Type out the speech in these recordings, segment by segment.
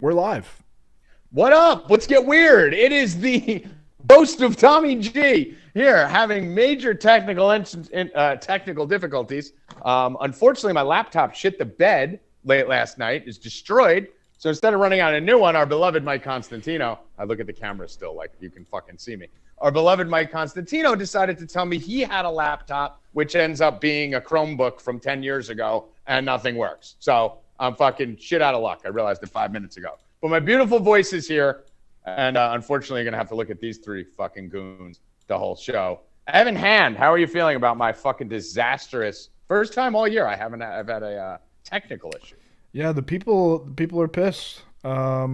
We're live. What up? Let's get weird. It is the host of Tommy G here, having major technical difficulties. Unfortunately, my laptop shit the bed late last night, is destroyed. So instead of running out a new one, our beloved Mike Constantino, I look at the camera still like you can fucking see me. Our beloved Mike Constantino decided to tell me he had a laptop, which ends up being a Chromebook from 10 years ago, and nothing works. So I'm fucking shit out of luck. I realized it 5 minutes ago. But my beautiful voice is here, and unfortunately, you're going to have to look at these three fucking goons the whole show. Evan Hand, how are you feeling about my fucking disastrous first time all year I've had a technical issue? Yeah, the people are pissed. I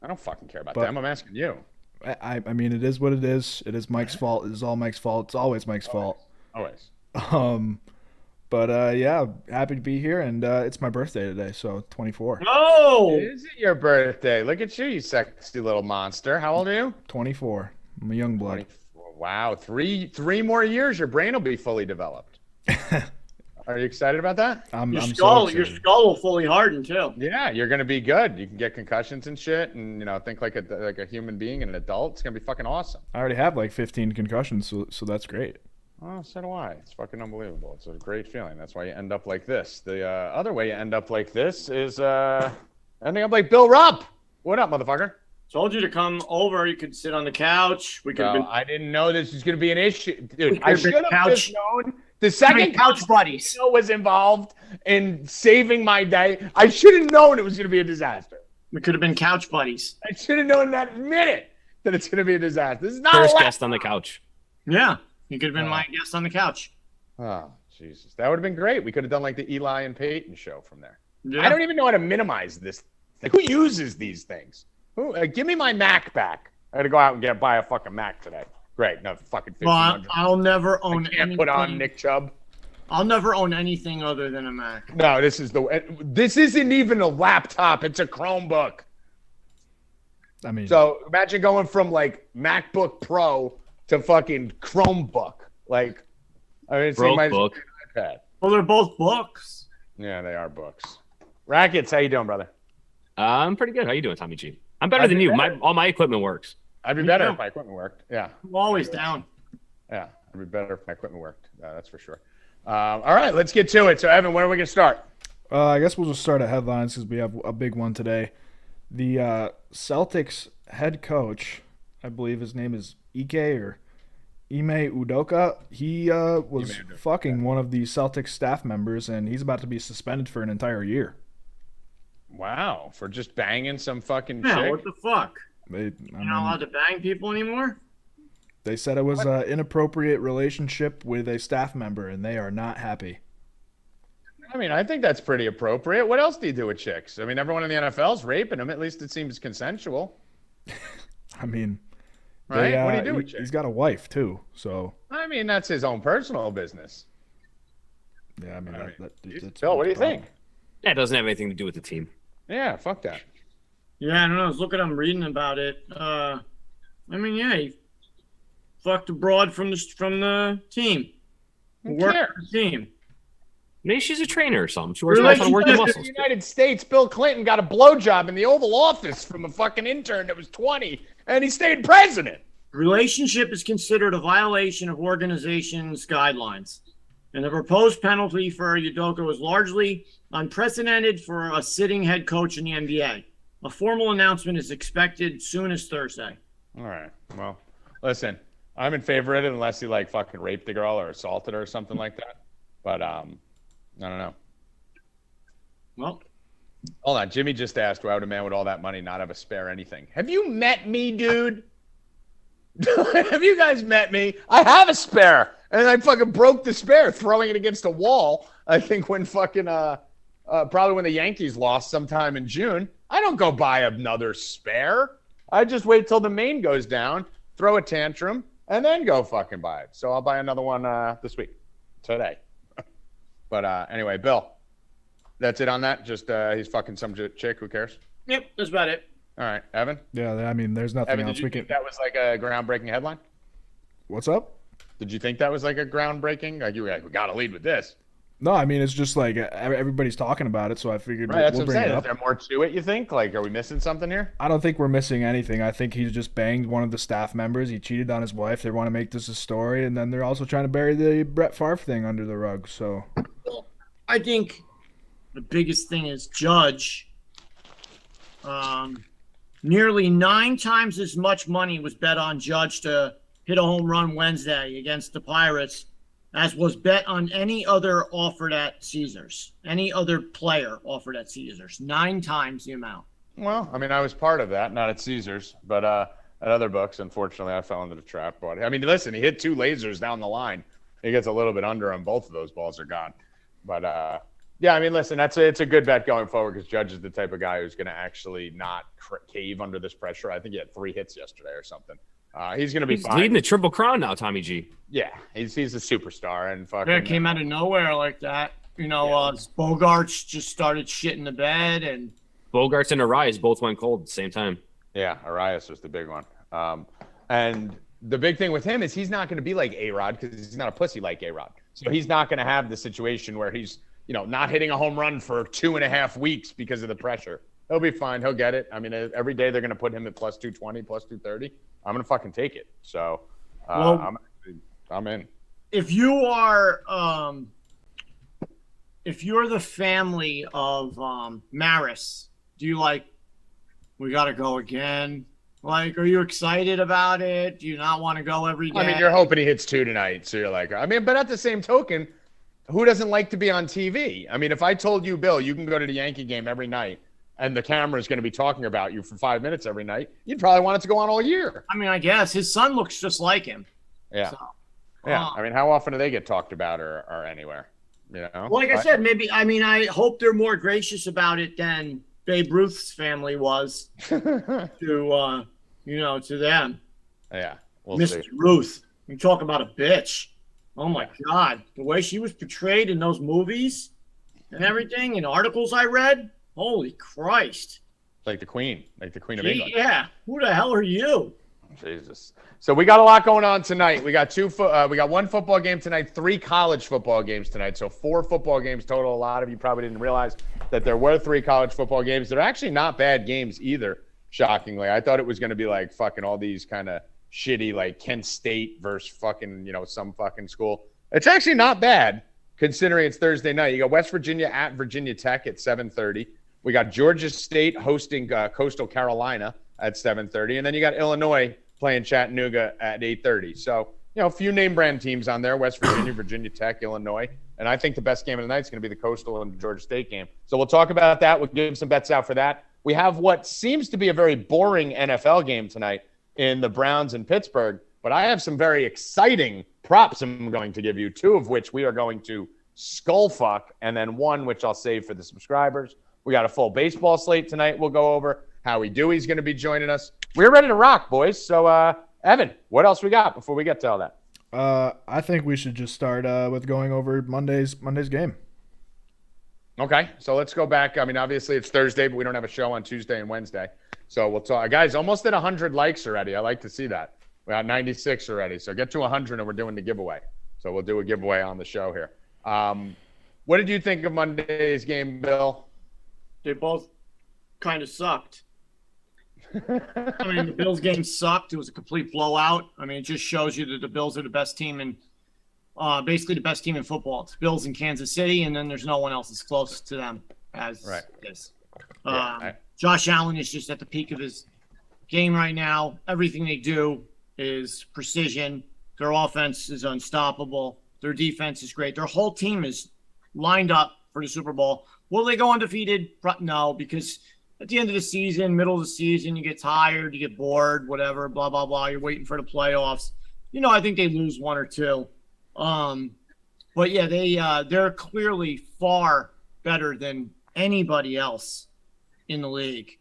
don't fucking care about them. I'm asking you. I mean, it is what it is. It is Mike's fault. It is all Mike's fault. It's always Mike's fault. Always. But yeah, happy to be here, and it's my birthday today, so 24. Oh! Is it your birthday? Look at you sexy little monster. How old are you? 24. I'm a young blood. 24. Wow, three more years, your brain will be fully developed. Are you excited about that? Your skull will fully harden too. Yeah, you're gonna be good. You can get concussions and shit, and think like a human being, an adult. It's gonna be fucking awesome. I already have like 15 concussions, so that's great. Oh, so do I. It's fucking unbelievable. It's a great feeling. That's why you end up like this. The other way you end up like this is ending up like Bill Rupp. What up, motherfucker? Told you to come over. You could sit on the couch. I didn't know this was going to be an issue. Dude, I should have just known. The second couch buddies was involved in saving my day. I should have known it was going to be a disaster. We could have been couch buddies. I should have known that minute that it's going to be a disaster. This is not first guest on the couch. Yeah, you could have been my guest on the couch. Oh, Jesus. That would have been great. We could have done like the Eli and Peyton show from there. Yeah. I don't even know how to minimize this thing. Who uses these things? Give me my Mac back. I got to go out and buy a fucking Mac today. Great. No, fucking $1,500. Well, I'll never own anything. anything. Put on Nick Chubb. I'll never own anything other than a Mac. No, this isn't even a laptop. It's a Chromebook. I mean, so imagine going from like MacBook Pro to fucking Chromebook. Like, I mean, it's like book. An iPad. Well, they're both books. Yeah, they are books. Rackets, how you doing, brother? I'm pretty good. How you doing, Tommy G? I'm better than you. All my equipment works. I'd be better if my equipment worked. Yeah. I'm always down. Yeah, I'd be better if my equipment worked. That's for sure. All right, let's get to it. So, Evan, where are we going to start? I guess we'll just start at headlines because we have a big one today. The Celtics head coach, I believe his name is Ime Udoka. He was fucking one of the Celtics staff members, and he's about to be suspended for an entire year. Wow, for just banging some fucking Yeah, chick? what the fuck? You're not allowed to bang people anymore? They said it was an inappropriate relationship with a staff member, and they are not happy. I mean, I think that's pretty appropriate. What else do you do with chicks? I mean, everyone in the NFL's raping them. At least it seems consensual. I mean, right? What do you do with chicks? He's got a wife, too, so. I mean, that's his own personal business. Yeah, I mean, that's Bill, what do you think? Yeah, it doesn't have anything to do with the team. Yeah, fuck that. Yeah, I don't know. I was looking, I'm reading about it. I mean, yeah, he fucked a broad from the team. Worked for the team. Maybe she's a trainer or something. She works on how to work the muscles. In the United States, Bill Clinton got a blowjob in the Oval Office from a fucking intern that was 20, and he stayed president. Relationship is considered a violation of organization's guidelines. And the proposed penalty for Udoka was largely unprecedented for a sitting head coach in the NBA. A formal announcement is expected soon as Thursday. All right. Well, listen, I'm in favor of it unless he like fucking raped the girl or assaulted her or something like that. But I don't know. Well, hold on. Jimmy just asked, why would a man with all that money not have a spare anything? Have you met me, dude? Have you guys met me? I have a spare. And I fucking broke the spare throwing it against a wall. I think when fucking probably when the Yankees lost sometime in June. I don't go buy another spare. I just wait till the main goes down, throw a tantrum, and then go fucking buy it. So I'll buy another one this week, today. But anyway, Bill, that's it on that. Just he's fucking some chick. Who cares? Yep, that's about it. All right, Evan. Yeah, I mean, there's nothing Evan, else did you think that was like a groundbreaking headline? What's up? Did you think that was like a groundbreaking? Like you were like, we got to lead with this. No, I mean it's just like everybody's talking about it, so I figured Right, that's we'll what I'm bring it saying. up. Is there more to it, you think? Like, are we missing something here? I don't think we're missing anything. I think he's just banged one of the staff members. He cheated on his wife. They want to make this a story, and then they're also trying to bury the Brett Favre thing under the rug. So I think the biggest thing is Judge. Nearly 9 times as much money was bet on Judge to hit a home run Wednesday against the Pirates as was bet on any other offered at Caesars, any other player offered at Caesars. 9 times the amount. Well, I mean, I was part of that, not at Caesars, but at other books, unfortunately, I fell into the trap. But I mean, listen, he hit 2 lasers down the line. He gets a little bit under him. Both of those balls are gone. But yeah, I mean, listen, it's a good bet going forward because Judge is the type of guy who's going to actually not cave under this pressure. I think he had 3 hits yesterday or something. He's going to be fine. Leading the Triple Crown now, Tommy G. Yeah, he's a superstar and fucking. Yeah, it came out of nowhere like that. You know, Bogarts just started shitting the bed, and Bogarts and Arias both went cold at the same time. Yeah, Arias was the big one. And the big thing with him is he's not going to be like A-Rod because he's not a pussy like A-Rod. So he's not going to have the situation where he's, not hitting a home run for 2.5 weeks because of the pressure. He'll be fine. He'll get it. I mean, every day they're going to put him at plus 220, plus 230. I'm going to fucking take it. So I'm in. If you are, if you're the family of Maris, do you we got to go again? Like, are you excited about it? Do you not want to go every day? I mean, you're hoping he hits 2 tonight. So you're like, but at the same token, who doesn't like to be on TV? I mean, if I told you, Bill, you can go to the Yankee game every night and the camera is going to be talking about you for 5 minutes every night, you'd probably want it to go on all year. I mean, I guess his son looks just like him. Yeah. So, yeah. I mean, how often do they get talked about or anywhere? Well, like I said, maybe, I hope they're more gracious about it than Babe Ruth's family was to them. Yeah. We'll Mr. See. Ruth, you talk about a bitch. Oh my God. The way she was portrayed in those movies and everything, and articles I read, holy Christ. Like the Queen of England. Yeah. Who the hell are you? Jesus. So we got a lot going on tonight. We got we got 1 football game tonight, 3 college football games tonight. So 4 football games total. A lot of you probably didn't realize that there were 3 college football games. They're actually not bad games either, shockingly. I thought it was going to be like fucking all these kind of shitty, like Kent State versus fucking, some fucking school. It's actually not bad considering it's Thursday night. You got West Virginia at Virginia Tech at 7:30. We got Georgia State hosting Coastal Carolina at 7:30. And then you got Illinois playing Chattanooga at 8:30. So, a few name brand teams on there, West Virginia, Virginia Tech, Illinois. And I think the best game of the night is going to be the Coastal and Georgia State game. So we'll talk about that. We'll give some bets out for that. We have what seems to be a very boring NFL game tonight in the Browns in Pittsburgh. But I have some very exciting props I'm going to give you, 2 of which we are going to skull fuck, and then 1 which I'll save for the subscribers. We got a full baseball slate tonight we'll go over. Howie Dewey's going to be joining us. We're ready to rock, boys. So, Evan, what else we got before we get to all that? I think we should just start with going over Monday's game. Okay, so let's go back. I mean, obviously it's Thursday, but we don't have a show on Tuesday and Wednesday. So we'll talk. Guys, almost at 100 likes already. I like to see that. We're at 96 already. So get to 100 and we're doing the giveaway. So we'll do a giveaway on the show here. What did you think of Monday's game, Bill? They both kind of sucked. I mean, the Bills game sucked. It was a complete blowout. I mean, it just shows you that the Bills are the best team in basically the best team in football. It's Bills in Kansas City, and then there's no one else as close to them as this. Josh Allen is just at the peak of his game right now. Everything they do is precision. Their offense is unstoppable. Their defense is great. Their whole team is lined up for the Super Bowl. Will they go undefeated? No, because at the end of the season, middle of the season, you get tired, you get bored, whatever, blah, blah, blah. You're waiting for the playoffs. I think they lose 1 or 2. But yeah, they're clearly far better than anybody else in the league.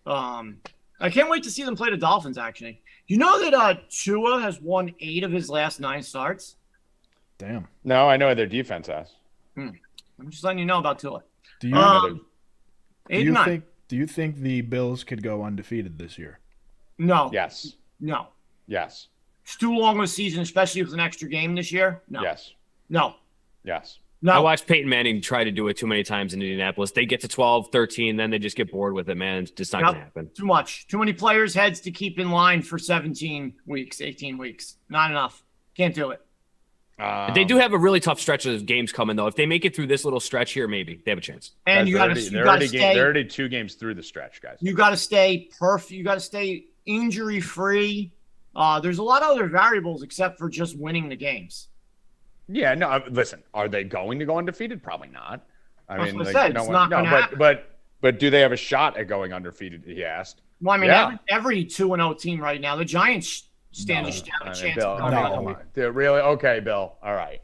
I can't wait to see them play the Dolphins, actually. You know that Tua has won 8 of his last 9 starts? Damn. No, I know what their defense has. I'm just letting you know about Tua. Do you think the Bills could go undefeated this year? No. Yes. No. Yes. It's too long of a season, especially with an extra game this year. No. Yes. No. Yes. No. I watched Peyton Manning try to do it too many times in Indianapolis. They get to 12, 13, then they just get bored with it, man. It's just not going to happen. Too much. Too many players' heads to keep in line for 17 weeks, 18 weeks. Not enough. Can't do it. They do have a really tough stretch of games coming, though. If they make it through this little stretch here, maybe they have a chance. And they're already 2 games through the stretch, guys. You got to stay perfect. You got to stay injury-free. There's a lot of other variables except for just winning the games. Yeah, no. Listen, are they going to go undefeated? Probably not. It's not going to happen. But do they have a shot at going undefeated? He asked. Well, I mean, every 2-0 team right now, the Giants stand a chance. No. Really? Okay, Bill. All right.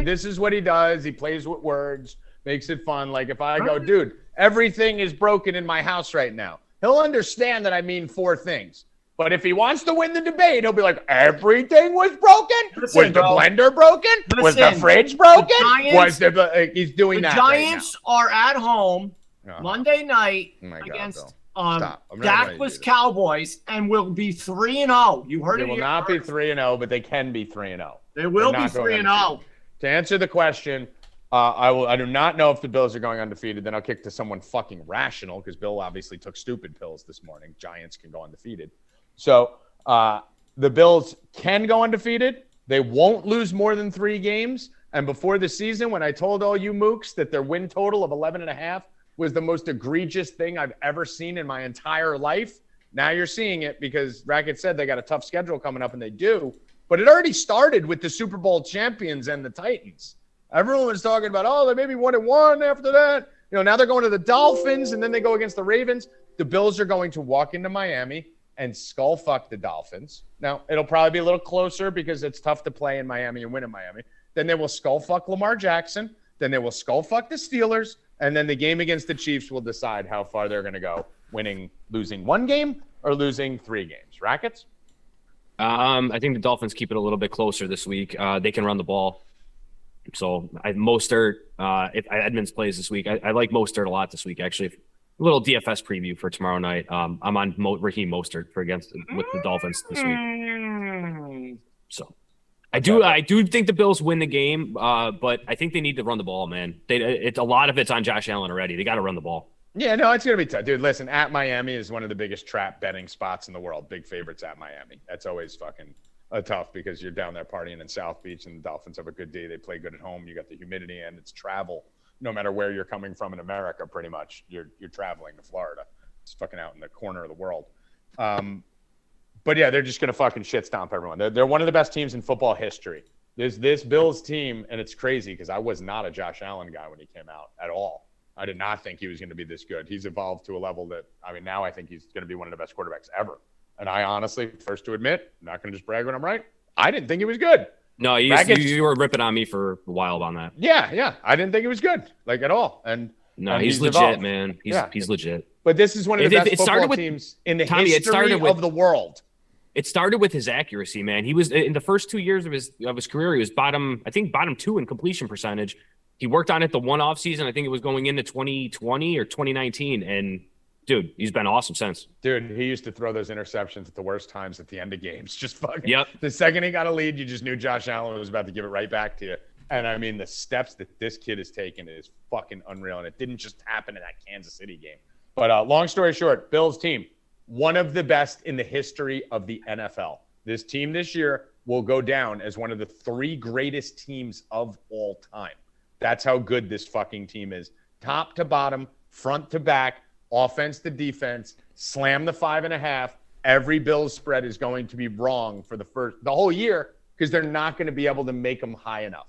This is what he does. He plays with words, makes it fun. Like if I go, dude, everything is broken in my house right now. He'll understand that I mean 4 things. But if he wants to win the debate, he'll be like, everything was broken? Was the blender broken? Was the fridge broken? He's doing that. The Giants are at home Monday night against Dakless Cowboys and will be 3-0. You heard it. They will not be 3-0, but they can be 3-0. They will be 3-0. To answer the question, I do not know if the Bills are going undefeated. Then I'll kick to someone fucking rational because Bill obviously took stupid pills this morning. Giants can go undefeated. So the Bills can go undefeated. They won't lose more than 3 games. And before the season, when I told all you mooks that their win total of 11.5 was the most egregious thing I've ever seen in my entire life, now you're seeing it because Rackets said they got a tough schedule coming up, and they do. But it already started with the Super Bowl champions and the Titans. Everyone was talking about, they may be 1-1 after that. Now they're going to the Dolphins, and then they go against the Ravens. The Bills are going to walk into Miami and skull fuck the Dolphins. Now, it'll probably be a little closer because it's tough to play in Miami and win in Miami. Then they will skull fuck Lamar Jackson. Then they will skull fuck the Steelers. And then the game against the Chiefs will decide how far they're going to go, losing 1 game or losing 3 games. Rackets? I think the Dolphins keep it a little bit closer this week. They can run the ball. So Mostert, if Edmonds plays this week, I like Mostert a lot this week, actually. A little DFS preview for tomorrow night. I'm on Raheem Mostert with the Dolphins this week. So I do think the Bills win the game, but I think they need to run the ball, man. A lot of it's on Josh Allen already. They got to run the ball. Yeah, no, it's going to be tough. Dude, listen, at Miami is one of the biggest trap betting spots in the world. Big favorites at Miami. That's always fucking tough because you're down there partying in South Beach and the Dolphins have a good day. They play good at home. You got the humidity and it's travel. No matter where you're coming from in America, pretty much, you're traveling to Florida. It's fucking out in the corner of the world. But yeah, they're just going to fucking shit stomp everyone. They're one of the best teams in football history. There's this Bills team, and it's crazy because I was not a Josh Allen guy when he came out at all. I did not think he was going to be this good. He's evolved to a level that, now I think he's going to be one of the best quarterbacks ever. And I honestly, first to admit, I'm not going to just brag when I'm right, I didn't think he was good. No, you were ripping on me for a while on that. Yeah. I didn't think he was good, at all. And he's legit, evolved. Man. He's legit. But this is one of the best football teams in the history of the world. It started with his accuracy, man. He was in the first 2 years of his career, he was bottom 2 in completion percentage. He worked on it the one off season. I think it was going into 2020 or 2019. And dude, he's been awesome since. Dude, he used to throw those interceptions at the worst times at the end of games. Just fucking. Yep. The second he got a lead, you just knew Josh Allen was about to give it right back to you. And the steps that this kid has taken is fucking unreal. And it didn't just happen in that Kansas City game. But long story short, Bills team, one of the best in the history of the NFL. This team this year will go down as one of the 3 greatest teams of all time. That's how good this fucking team is. Top to bottom, front to back, offense to defense, slam the 5.5. Every Bills spread is going to be wrong for the whole year because they're not going to be able to make them high enough.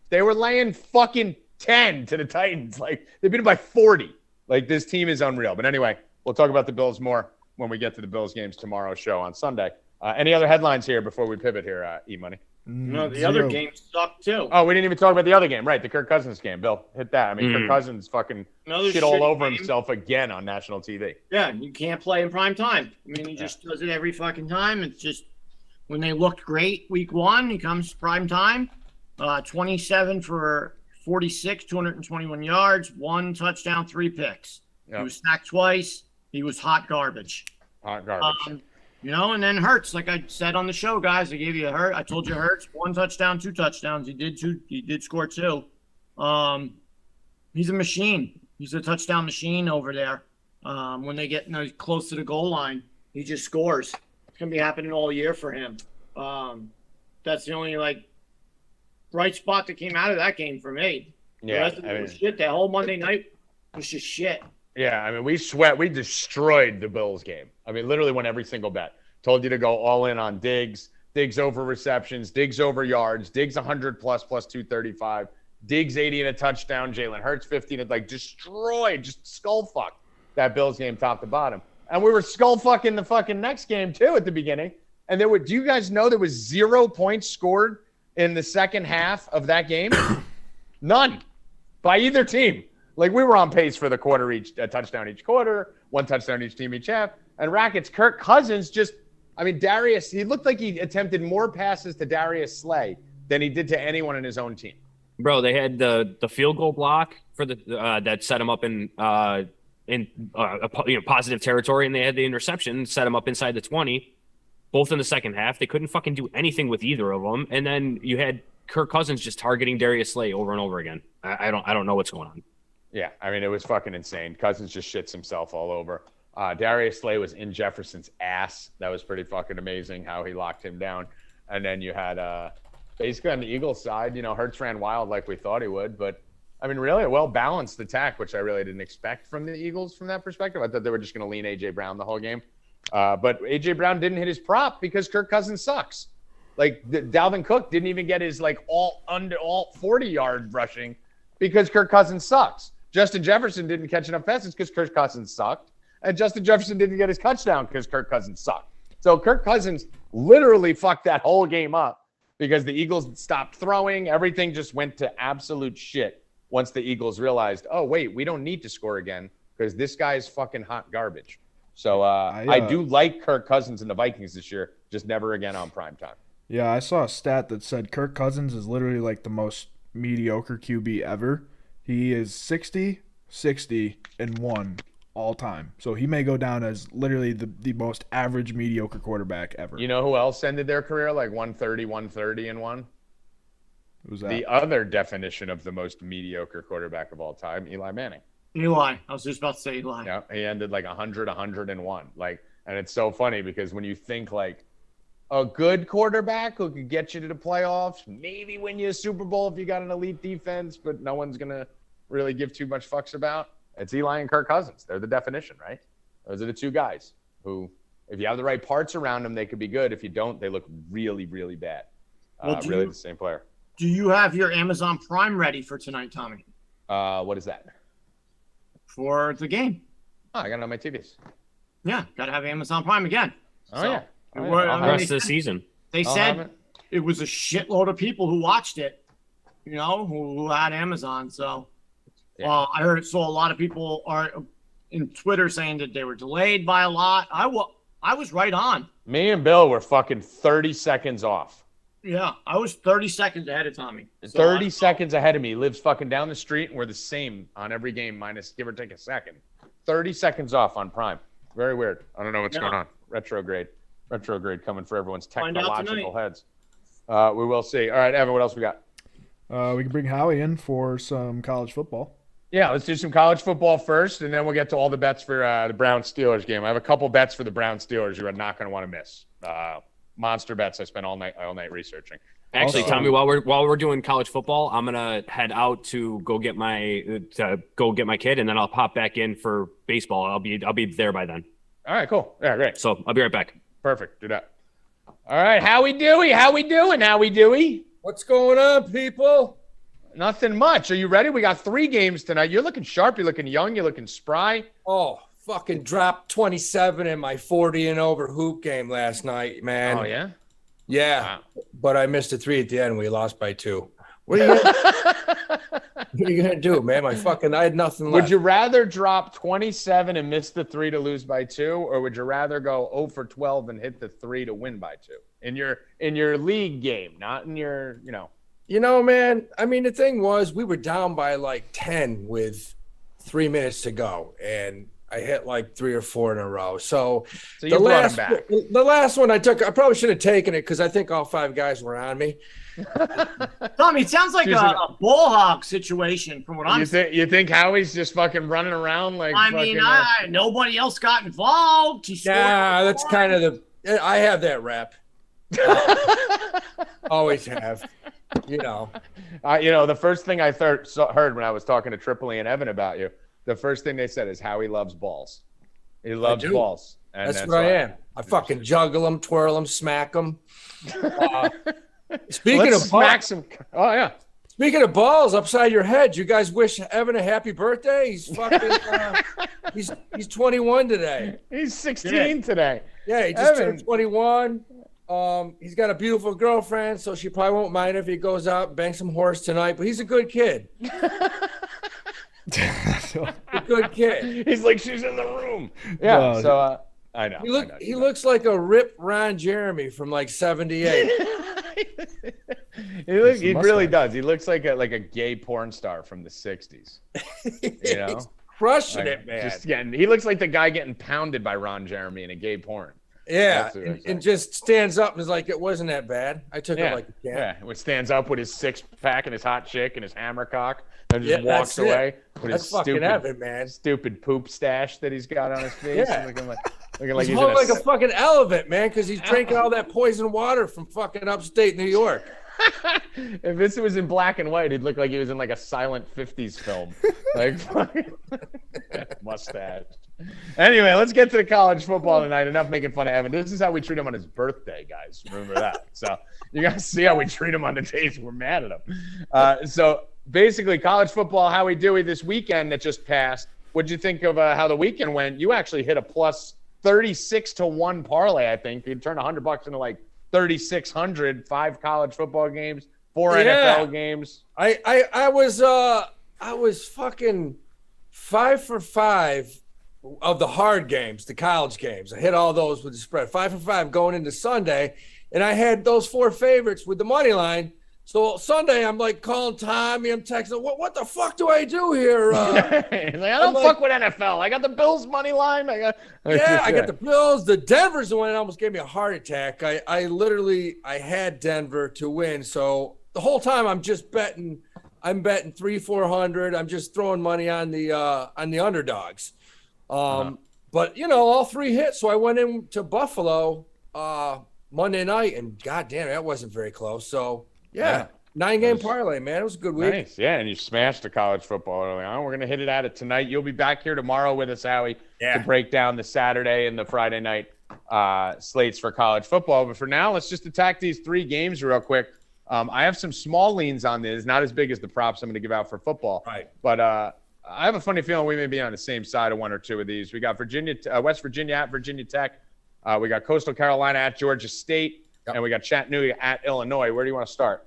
They were laying fucking 10 to the Titans. They beat them by 40. This team is unreal. But anyway, we'll talk about the Bills more when we get to the Bills games tomorrow show on Sunday. Any other headlines here before we pivot here, E-Money? No, the other games suck too. Oh, we didn't even talk about the other game. Right, the Kirk Cousins game. Bill, hit that. Kirk Cousins fucking shit all over himself again on national TV. Yeah, you can't play in prime time. He just does it every fucking time. It's just when they looked great week 1, he comes prime time. 27 for 46, 221 yards, 1 touchdown, 3 picks. Yep. He was sacked twice. He was hot garbage. And then Hurts, like I said on the show, guys, I told you Hurts, 1 touchdown, 2 touchdowns. He did score 2. He's a machine. He's a touchdown machine over there. When they get close to the goal line, he just scores. It's gonna be happening all year for him. That's the only bright spot that came out of that game for me. The rest of it was shit. That whole Monday night was just shit. Yeah, I mean, we destroyed the Bills game. I mean, literally won every single bet. Told you to go all in on Diggs over receptions, Diggs over yards, Diggs 100 plus 235, Diggs 80 and a touchdown, Jalen Hurts 15, and destroyed, just skull fucked that Bills game top to bottom. And we were skull fucking the fucking next game too at the beginning. And do you guys know there was 0 points scored in the second half of that game? None by either team. We were on pace for the quarter a touchdown each quarter, 1 touchdown each team each half. And Rackets, Kirk Cousins Darius, he looked like he attempted more passes to Darius Slay than he did to anyone in his own team. Bro, they had the field goal block for the that set him up in positive territory, and they had the interception set him up inside the 20. Both in the second half, they couldn't fucking do anything with either of them. And then you had Kirk Cousins just targeting Darius Slay over and over again. I don't know what's going on. Yeah, I mean, it was fucking insane. Cousins just shits himself all over. Darius Slay was in Jefferson's ass. That was pretty fucking amazing how he locked him down. And then you had basically on the Eagles side, Hurts ran wild like we thought he would. But, I mean, really a well-balanced attack, which I really didn't expect from the Eagles from that perspective. I thought they were just going to lean A.J. Brown the whole game. But A.J. Brown didn't hit his prop because Kirk Cousins sucks. Dalvin Cook didn't even get his all 40-yard rushing because Kirk Cousins sucks. Justin Jefferson didn't catch enough passes because Kirk Cousins sucked. And Justin Jefferson didn't get his touchdown because Kirk Cousins sucked. So Kirk Cousins literally fucked that whole game up because the Eagles stopped throwing. Everything just went to absolute shit once the Eagles realized, oh, wait, we don't need to score again because this guy is fucking hot garbage. So I do like Kirk Cousins and the Vikings this year, just never again on primetime. Yeah, I saw a stat that said Kirk Cousins is literally the most mediocre QB ever. He is 60, 60, and 1 all time. So he may go down as literally the most average mediocre quarterback ever. You know who else ended their career 130, 130, and 1? Who's that? The other definition of the most mediocre quarterback of all time, Eli Manning. Eli. I was just about to say Eli. Yeah, he ended 100, 101. And it's so funny because when you think a good quarterback who could get you to the playoffs, maybe win you a Super Bowl if you got an elite defense, but no one's going to really give too much fucks about. It's Eli and Kirk Cousins. They're the definition, right? Those are the two guys who, if you have the right parts around them, they could be good. If you don't, they look really, really bad. Really the same player. Do you have your Amazon Prime ready for tonight, Tommy? What is that? For the game. Oh, I got it on my TVs. Yeah, got to have Amazon Prime again. Yeah. The rest of the season. They said it was a shitload of people who watched it, who had Amazon. So I saw a lot of people are in Twitter saying that they were delayed by a lot. I was right on. Me and Bill were fucking 30 seconds off. Yeah, I was 30 seconds ahead of Tommy. 30 seconds ahead of me. He lives fucking down the street, and we're the same on every game, minus give or take a second. 30 seconds off on Prime. Very weird. I don't know what's going on. Retrograde coming for everyone's technological heads. We will see. All right, Evan, what else we got? We can bring Howie in for some college football. Yeah, let's do some college football first, and then we'll get to all the bets for the Browns-Steelers game. I have a couple bets for the Browns-Steelers you are not going to want to miss. Monster bets I spent all night researching. Actually, Tommy, while we're doing college football, I'm gonna head out to go get my kid, and then I'll pop back in for baseball. I'll be there by then. All right, cool. Yeah, great. So I'll be right back. Perfect. Do that. All right, Howie Dewey. How we doing, Howie Dewey? What's going on, people? Nothing much. Are you ready? We got 3 games tonight. You're looking sharp. You're looking young. You're looking spry. Oh, fucking dropped 27 in my 40 and over hoop game last night, man. Oh, yeah? Yeah, wow. But I missed a 3 at the end. We lost by 2. What are you gonna do, man? I had nothing left. Would you rather drop 27 and miss the 3 to lose by 2, or would you rather go 0 for 12 and hit the 3 to win by 2 in your league game, not in your, man, I mean, the thing was we were down by 10 with 3 minutes to go, and I hit like 3 or 4 in a row. So you brought him back. The last one I probably should have taken it because I think all 5 guys were on me. Tommy, it sounds like a ball hog situation from what I'm saying. You think Howie's just fucking running around like? I mean, nobody else got involved. Yeah, that's kind of I have that rep. Always have. The first thing I heard when I was talking to Tripoli and Evan about you, the first thing they said is Howie loves balls. He loves balls. And that's what I am. I fucking juggle them, twirl them, smack them. Speaking of balls, Speaking of balls upside your head, you guys wish Evan a happy birthday? He's fucking he's 21 today. He's 16 today. Yeah, he just turned 21. He's got a beautiful girlfriend, so she probably won't mind if he goes out and bangs some horse tonight, but he's a good kid. A good kid. He's like, she's in the room. Yeah, so I know. He looks like a Rip Ron Jeremy from like 78. He really does. He looks like a gay porn star from the 60s. He's crushing it, man. He looks like the guy getting pounded by Ron Jeremy in a gay porn. Yeah, and just stands up and is like, it wasn't that bad. I took it like a can. Yeah, it stands up with his 6-pack and his hot chick and his hammer cock and just walks away with that's his fucking epic, man. Stupid poop stash that he's got on his face. Yeah. Looking like he's hung like a fucking elephant, man, because he's drinking all that poison water from fucking upstate New York. If this was in black and white, he'd look like he was in like a silent 50s film. Like fucking mustache. Anyway, let's get to the college football tonight. Enough making fun of Evan. This is how we treat him on his birthday, guys. Remember that. So you guys see how we treat him on the days we're mad at him. So basically, college football, Howie Dewey this weekend that just passed. What'd you think of how the weekend went? You actually hit a plus 36-1 parlay, I think. You turned $100 into like 3,600, 5 college football games, 4 NFL games. I was fucking 5 for 5 of the hard games, the college games. I hit all those with the spread. 5 for 5 going into Sunday, and I had those 4 favorites with the money line. So Sunday, I'm like calling Tommy. I'm texting, what the fuck do I do here? I don't fuck with NFL. I got the Bills money line. I got the Bills. The Denver's the one that almost gave me a heart attack. I had Denver to win. So the whole time I'm just betting. I'm betting 300-400. I'm just throwing money on the underdogs. But all 3 hit. So I went into Buffalo Monday night, and goddamn, that wasn't very close. So. Yeah, 9-game parlay, man. It was a good week. Nice, yeah, and you smashed the college football early on. We're going to hit it at it tonight. You'll be back here tomorrow with us, Howie, to break down the Saturday and the Friday night slates for college football. But for now, let's just attack these 3 games real quick. I have some small leans on this, not as big as the props I'm going to give out for football. Right. But I have a funny feeling we may be on the same side of 1 or 2 of these. We got West Virginia at Virginia Tech. We got Coastal Carolina at Georgia State. Yep. And we got Chattanooga at Illinois. Where do you want to start?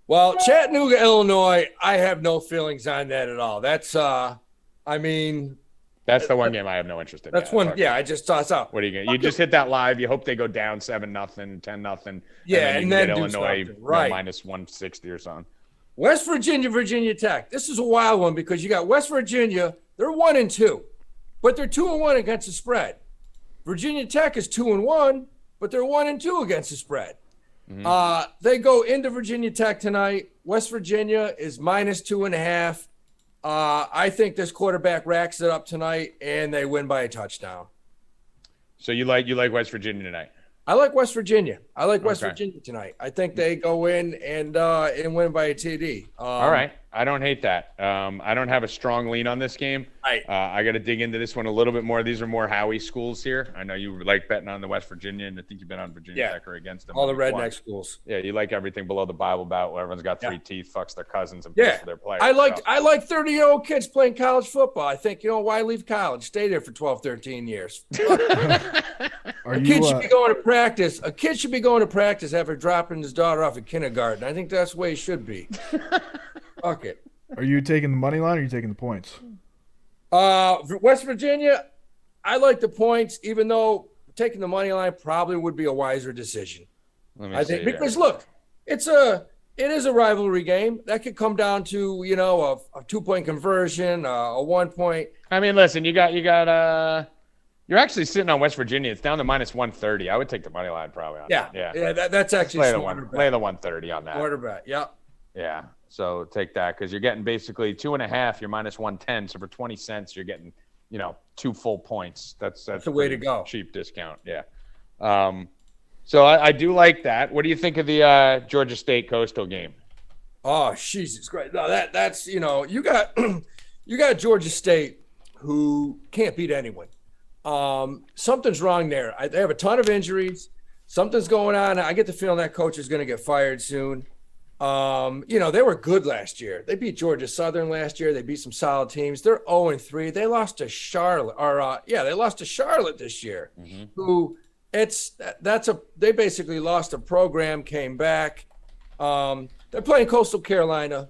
Well, Chattanooga, Illinois, I have no feelings on that at all. That's, that's the one game I have no interest in. That's one. Yeah, I just tossed out. What are you going to? You just hit that live. You hope they go down 7-0, 10-0. Yeah, and then you get Illinois right. minus 160 or something. West Virginia, Virginia Tech. This is a wild one because you got West Virginia. They're 1-2, but they're 2-1 against the spread. Virginia Tech is 2-1. But they're 1-2 against the spread. Mm-hmm. They go into Virginia Tech tonight. West Virginia is minus 2.5. I think this quarterback racks it up tonight, and they win by a touchdown. So you like West Virginia tonight? I like West Virginia. I like West Virginia tonight. I think they go in and win by a TD. All right. I don't hate that. I don't have a strong lean on this game. Right. I got to dig into this one a little bit more. These are more Howie schools here. I know you like betting on the West Virginia, and I think you've been on Virginia Tech or against them. All the redneck schools. Yeah, you like everything below the Bible Belt where everyone's got 3 teeth, fucks their cousins, and plays for their players. I like 30-year-old kids playing college football. I think, why leave college? Stay there for 12, 13 years. A kid should be going to practice. A kid should be going to practice after dropping his daughter off at kindergarten. I think that's the way he should be. Fuck it. Are you taking the money line or are you taking the points? West Virginia, I like the points, even though taking the money line probably would be a wiser decision. I think because look, it's a It is a rivalry game. That could come down to, a 2-point conversion, a 1 point. I mean, listen, you're actually sitting on West Virginia. It's down to -130. I would take the money line probably on that. Yeah. That's actually lay the 130 on that. Smarter bet. Yeah. Yeah. So take that because you're getting basically 2.5. You're -110. So for 20 cents, you're getting 2 full points. That's the way to go. Cheap discount. Yeah. So I do like that. What do you think of the Georgia State Coastal game? Oh, Jesus Christ! No, that's you got you got Georgia State who can't beat anyone. Something's wrong there. They have a ton of injuries. Something's going on. I get the feeling that coach is going to get fired soon. They were good last year. They beat Georgia Southern last year. They beat some solid teams. They're 0-3. They lost to Charlotte. They lost to Charlotte this year. Mm-hmm. Who they basically lost a program, came back. They're playing Coastal Carolina,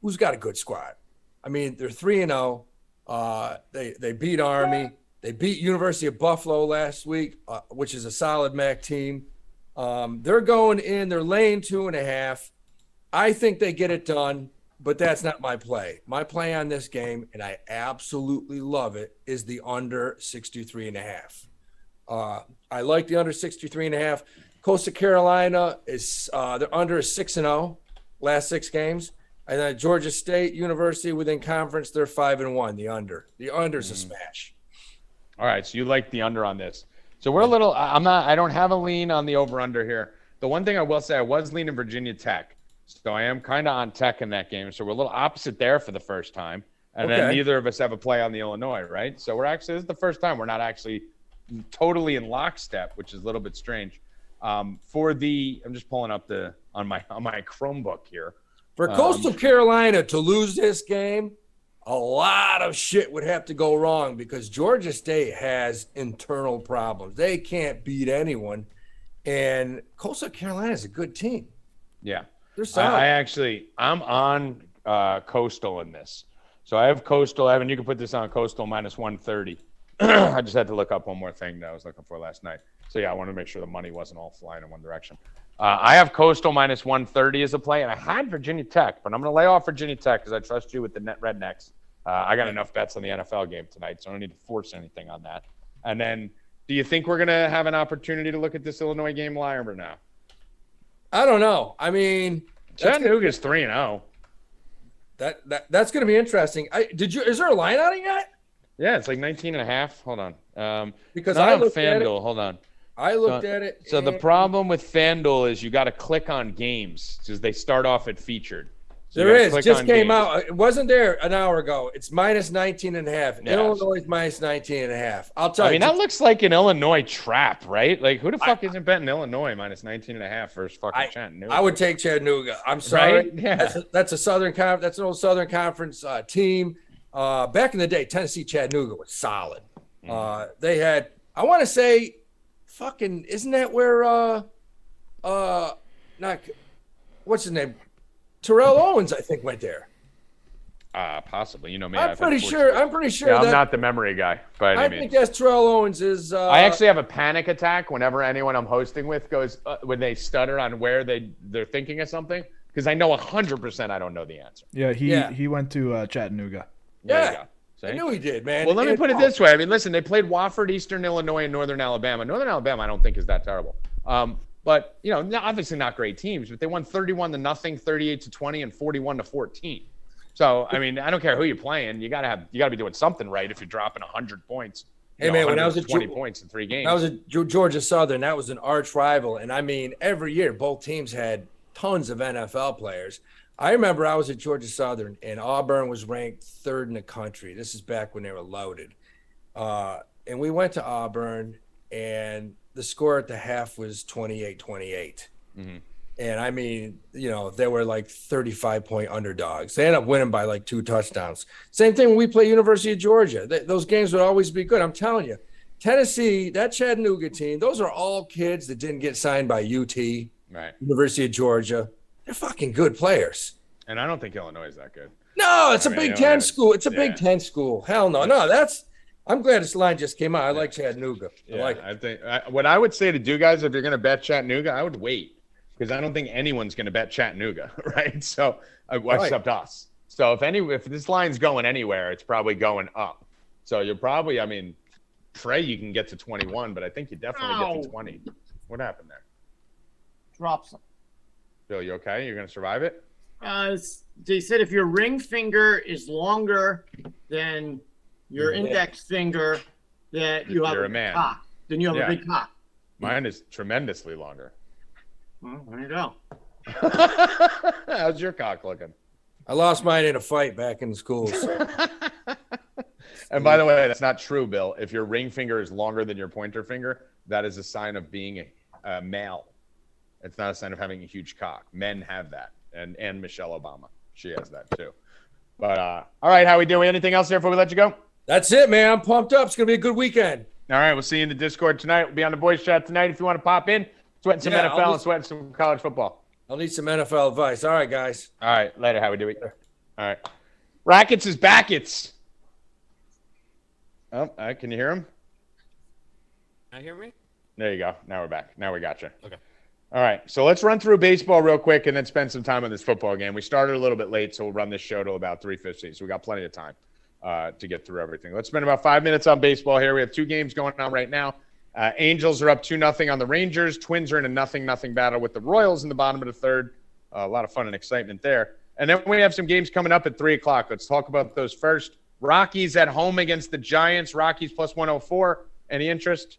who's got a good squad. I mean, they're 3-0. They beat Army. They beat University of Buffalo last week, which is a solid MAC team. They're going in. They're laying 2.5. I think they get it done, but that's not my play. My play on this game, and I absolutely love it, is the under 63.5. I like the under 63.5. Coastal Carolina is their under is 6-0 last 6 games. And then Georgia State University within conference, they're 5-1. The under. The under's a smash. All right, so you like the under on this. So we're a little I don't have a lean on the over under here. The one thing I will say, I was leaning Virginia Tech. So I am kind of on Tech in that game. So we're a little opposite there for the first time. And then neither of us have a play on the Illinois, right? So this is the first time we're not actually totally in lockstep, which is a little bit strange. I'm just pulling up on my Chromebook here. For Coastal Carolina to lose this game, a lot of shit would have to go wrong because Georgia State has internal problems. They can't beat anyone. And Coastal Carolina is a good team. Yeah. They're solid. I'm on Coastal in this. So I have Coastal. Evan, you can put this on Coastal -130. I just had to look up one more thing that I was looking for last night. So, yeah, I wanted to make sure the money wasn't all flying in one direction. I have Coastal -130 as a play, and I had Virginia Tech, but I'm going to lay off Virginia Tech because I trust you with the Rednecks. I got enough bets on the NFL game tonight, so I don't need to force anything on that. And then do you think we're going to have an opportunity to look at this Illinois game live or no? I don't know. I mean, Chattanooga's 3-0. That's going to be interesting. Is there a line on it yet? Yeah, it's like 19.5. Hold on. Because I looked looked at FanDuel. Hold on. I looked at it. So the problem with FanDuel is you got to click on games because they start off at featured. So there is. Just came out. It wasn't there an hour ago. It's -19.5. Yeah. Illinois is -19.5. I'll tell you. I mean, that looks like an Illinois trap, right? Like, who the fuck isn't betting Illinois -19.5 versus fucking Chattanooga? I would take Chattanooga. I'm sorry. Right? Yeah. That's a Southern Conference. That's an old Southern Conference team. Back in the day, Tennessee Chattanooga was solid. They had, I want to say, fucking, isn't that where what's his name? Terrell Owens, I think, went there. Possibly. You know me. I'm pretty sure. Yeah, I'm not the memory guy, but I think that's Terrell Owens is. I actually have a panic attack whenever anyone I'm hosting with goes when they stutter on where they're thinking of something because I know 100% I don't know the answer. Yeah, he went to Chattanooga. Yeah, I knew he did, man. Well, let me put it this way. I mean, listen, they played Wofford, Eastern Illinois, and Northern Alabama. Northern Alabama, I don't think is that terrible. But obviously not great teams. But they won 31-0, 38-20, and 41-14. So I mean, I don't care who you're playing. You gotta be doing something right if you're dropping 100 points. Hey man, when I was at 20 points in 3 games, I was at Georgia Southern. That was an arch rival, and I mean, every year both teams had tons of NFL players. I remember I was at Georgia Southern, and Auburn was ranked 3rd in the country. This is back when they were loaded. And we went to Auburn, and the score at the half was 28-28. Mm-hmm. And, I mean, they were like 35-point underdogs. They ended up winning by like 2 touchdowns. Same thing when we play University of Georgia. Those games would always be good. I'm telling you. Tennessee, that Chattanooga team, those are all kids that didn't get signed by UT, right? University of Georgia. They're fucking good players. And I don't think Illinois is that good. No, it's a Big Ten school. It's a Big Ten school. Hell no. No, I'm glad this line just came out. I like Chattanooga. I think what I would say to do, guys, if you're going to bet Chattanooga, I would wait. because I don't think anyone's going to bet Chattanooga, right? So Right. except us. So if this line's going anywhere, it's probably going up. So you're probably, I mean, Trey, you can get to 21, but I think you definitely get to 20. What happened there? Drop some. Bill, you okay? You're going to survive it? They said if your ring finger is longer than your index finger, that you have You're a a big man. cock. Then you have Yeah. a big cock. Mine is tremendously longer. Well, there you go. How's your cock looking? I lost mine in a fight back in the schools. And by the way, that's not true, Bill. If your ring finger is longer than your pointer finger, that is a sign of being a male. It's not a sign of having a huge cock. Men have that. And Michelle Obama. She has that too. But all right, how we doing? Anything else there before we let you go? That's it, man. I'm pumped up. It's gonna be a good weekend. All right, we'll see you in the Discord tonight. We'll be on the boys chat tonight if you want to pop in. Sweating some Yeah, NFL and sweating some college football. I'll need some NFL advice. All right, guys. All right, later, how we doing? All right. Rackets is backets. Oh, can you hear him? Can you hear me? There you go. Now we're back. Now we got you. Okay. All right. So let's run through baseball real quick and then spend some time on this football game. We started a little bit late, so we'll run this show till about 3:15. So we got plenty of time to get through everything. Let's spend about 5 minutes on baseball here. We have 2 games going on right now. Angels are up 2-0 on the Rangers. Twins are in a 0-0 battle with the Royals in the bottom of the third. A lot of fun and excitement there. And then we have some games coming up at 3 o'clock. Let's talk about those first. Rockies at home against the Giants. Rockies plus 104. Any interest?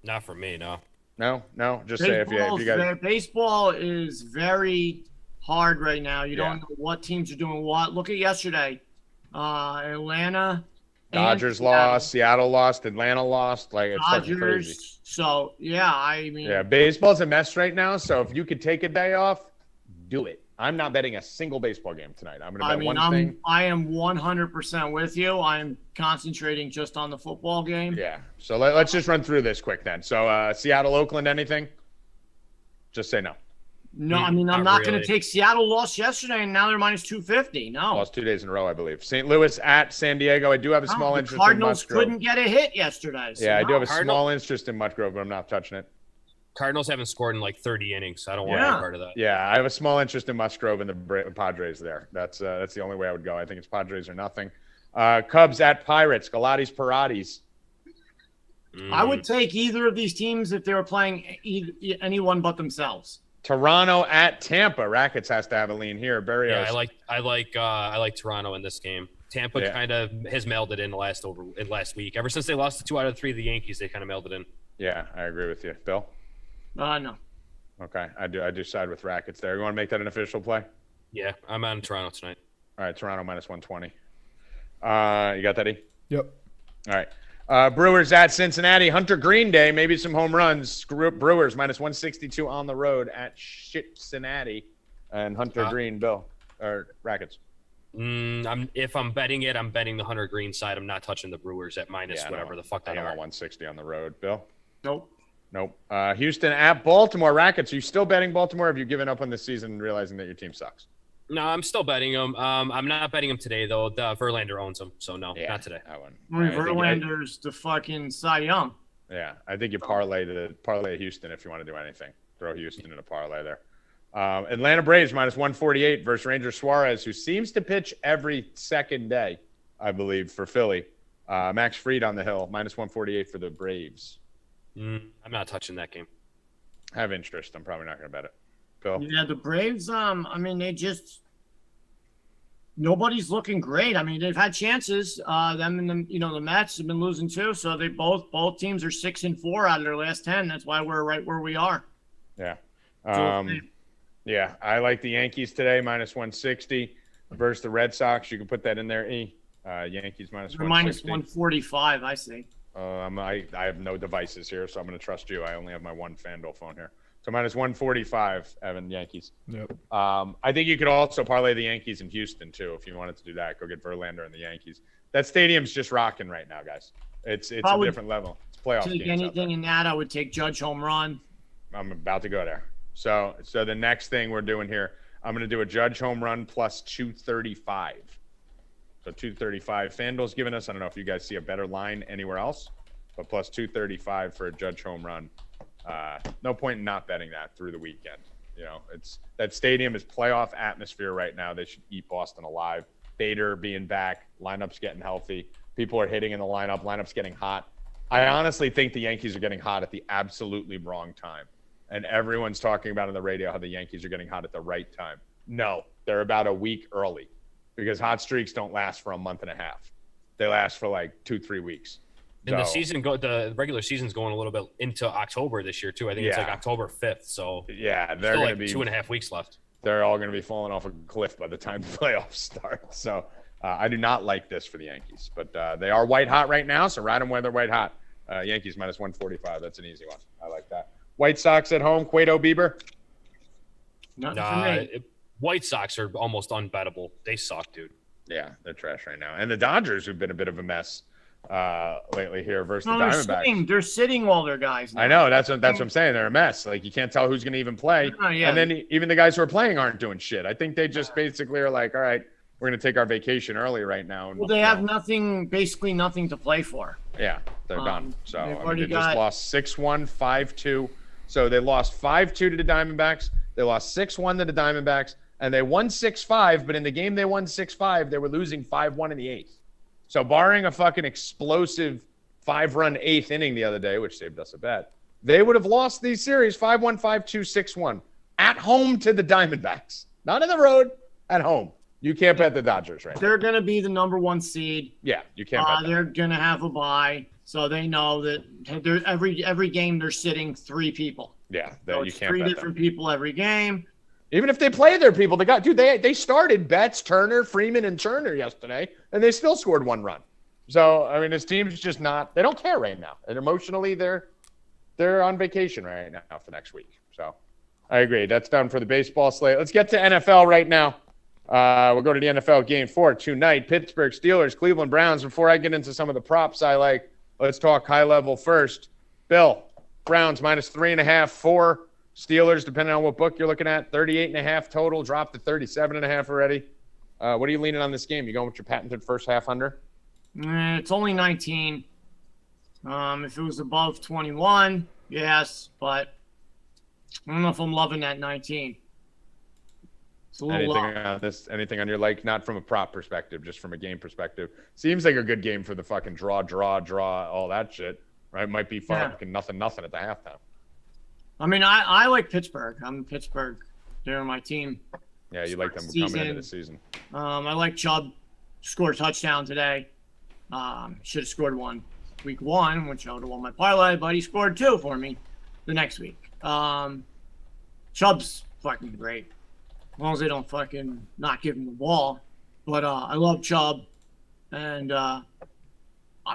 Not for me, no. No. Just say if you guys. Baseball is very hard right now. You don't know what teams are doing what. Look at yesterday. Atlanta. Dodgers lost. Seattle lost. Atlanta lost. Like it's fucking crazy. Dodgers. So yeah, I mean. Yeah, baseball's a mess right now. So if you could take a day off, do it. I'm not betting a single baseball game tonight. I'm going to bet one thing. I am 100% with you. I'm concentrating just on the football game. Yeah. So let's just run through this quick then. So Seattle, Oakland, anything? Just say no. No, I mean, I'm not going really. to take Seattle lost yesterday, and now they're minus 250. No. Lost 2 days in a row, I believe. St. Louis at San Diego. I do have a small the interest Cardinals in Musgrove. couldn't get a hit yesterday. So Yeah, I do have a Cardinal- small interest in Musgrove, but I'm not touching it. Cardinals haven't scored in like 30 innings, so I don't want to Yeah. be part of that. Yeah, I have a small interest in Musgrove and the Padres there. That's the only way I would go. I think it's Padres or nothing. Cubs at Pirates. Galati's Pirates. I would take either of these teams if they were playing anyone but themselves. Toronto at Tampa. Rackets has to have a lean here. Berrios. Yeah, I like Toronto in this game. Tampa kind of has mailed it in last week. Ever since they lost to 2 out of 3 of the Yankees, they kind of mailed it in. Yeah, I agree with you. Bill? No. Okay, I do side with Rackets there. You want to make that an official play? Yeah, I'm on Toronto tonight. All right, Toronto minus 120. You got that, E? Yep. All right. Brewers at Cincinnati. Hunter Green Day, maybe some home runs. Brewers minus 162 on the road at Cincinnati. And Hunter Green, Bill, or Rackets. If I'm betting it, I'm betting the Hunter Green side. I'm not touching the Brewers at minus whatever the fuck I they don't are. want 160 on the road. Bill? Nope. Nope. Houston at Baltimore. Rackets, are you still betting Baltimore? Or have you given up on the season and realizing that your team sucks? No, I'm still betting them. I'm not betting them today, though. Verlander owns them, so no, not today. I wouldn't. I mean, Verlander's the fucking Cy Young. Yeah, I think you parlay Houston if you want to do anything. Throw Houston in a parlay there. Atlanta Braves minus 148 versus Ranger Suarez, who seems to pitch every second day, I believe, for Philly. Max Fried on the hill, minus 148 for the Braves. I'm not touching that game. I have interest. I'm probably not going to bet it. Phil? Yeah, the Braves, I mean, nobody's looking great. I mean, they've had chances. Them and the Mets have been losing too. So they both teams are 6-4 out of their last 10. That's why we're right where we are. Yeah. Yeah, I like the Yankees today, minus 160 versus the Red Sox. You can put that in there, E. Yankees minus 160. Minus 145, I see. I have no devices here, so I'm going to trust you. I only have my one FanDuel phone here. So minus 145, Evan, Yankees. Yep. I think you could also parlay the Yankees in Houston, too, if you wanted to do that. Go get Verlander and the Yankees. That stadium's just rocking right now, guys. It's a different level. It's playoff games. Take anything in that, I would take Judge home run. I'm about to go there. So the next thing we're doing here, I'm going to do a Judge home run plus 235. So 235. FanDuel's giving us, I don't know if you guys see a better line anywhere else, but plus 235 for a Judge home run No point in not betting that through the weekend. You know, it's that stadium is playoff atmosphere right now. They should eat Boston alive. Bader being back, lineups getting healthy. People are hitting in the lineup. Lineups getting hot. I honestly think the Yankees are getting hot at the absolutely wrong time. And everyone's talking about on the radio how the Yankees are getting hot at the right time. No, they're about a week early because hot streaks don't last for a month and a half. They last for like 2-3 weeks. And the regular season's going a little bit into October this year too. I think it's like October 5th. So yeah, they're going to be 2.5 weeks left. They're all going to be falling off a cliff by the time the playoffs start. So I do not like this for the Yankees, but they are white hot right now. So ride them when they're white hot. Yankees minus 145. That's an easy one. I like that. White Sox at home. Cueto Bieber. Nothing for me. White Sox are almost unbettable. They suck, dude. Yeah, they're trash right now. And the Dodgers, who've been a bit of a mess lately here versus the Diamondbacks. They're sitting all their guys now. I know. That's what I'm saying. They're a mess. Like, you can't tell who's going to even play. Yeah. And then even the guys who are playing aren't doing shit. I think they just basically are like, all right, we're going to take our vacation early right now. And, well, they have basically nothing to play for. Yeah, they're done. So they just lost 6-1, 5-2. So they lost 5-2 to the Diamondbacks. They lost 6-1 to the Diamondbacks. And they won 6-5, but in the game they won 6-5, they were losing 5-1 in the eighth. So barring a fucking explosive 5-run eighth inning the other day, which saved us a bet, they would have lost these series 5-1, 5-2, 6-1 at home to the Diamondbacks. Not on the road, at home. You can't bet the Dodgers right now. They're going to be the number 1 seed. Yeah, you can't bet They're going to have a bye, so they know that every game they're sitting 3 people. Yeah, so you can't 3 bet different people every game. Even if they play their people, they started Betts, Turner, Freeman, and Turner yesterday, and they still scored 1 run. So, I mean, this team's just they don't care right now. And emotionally, they're on vacation right now for next week. So, I agree. That's done for the baseball slate. Let's get to NFL right now. We'll go to the NFL game 4 tonight. Pittsburgh Steelers, Cleveland Browns. Before I get into some of the props I like, let's talk high level first. Bill, Browns minus 3.5, 4. Steelers, depending on what book you're looking at, 38.5 total, dropped to 37.5 already. What are you leaning on this game? You going with your patented first half under? It's only 19. If it was above 21, yes, but I don't know if I'm loving that 19. It's a little anything on your like, not from a prop perspective, just from a game perspective. Seems like a good game for the fucking draw, all that shit, right? Might be fucking nothing at the halftime. I mean, I like Pittsburgh. I'm Pittsburgh. They're my team. Yeah, you like them coming into the season. I like Chubb. Scored a touchdown today. Should have scored 1 week 1, which I would have won my parlay, but he scored 2 for me the next week. Chubb's fucking great. As long as they don't fucking not give him the ball. But I love Chubb. And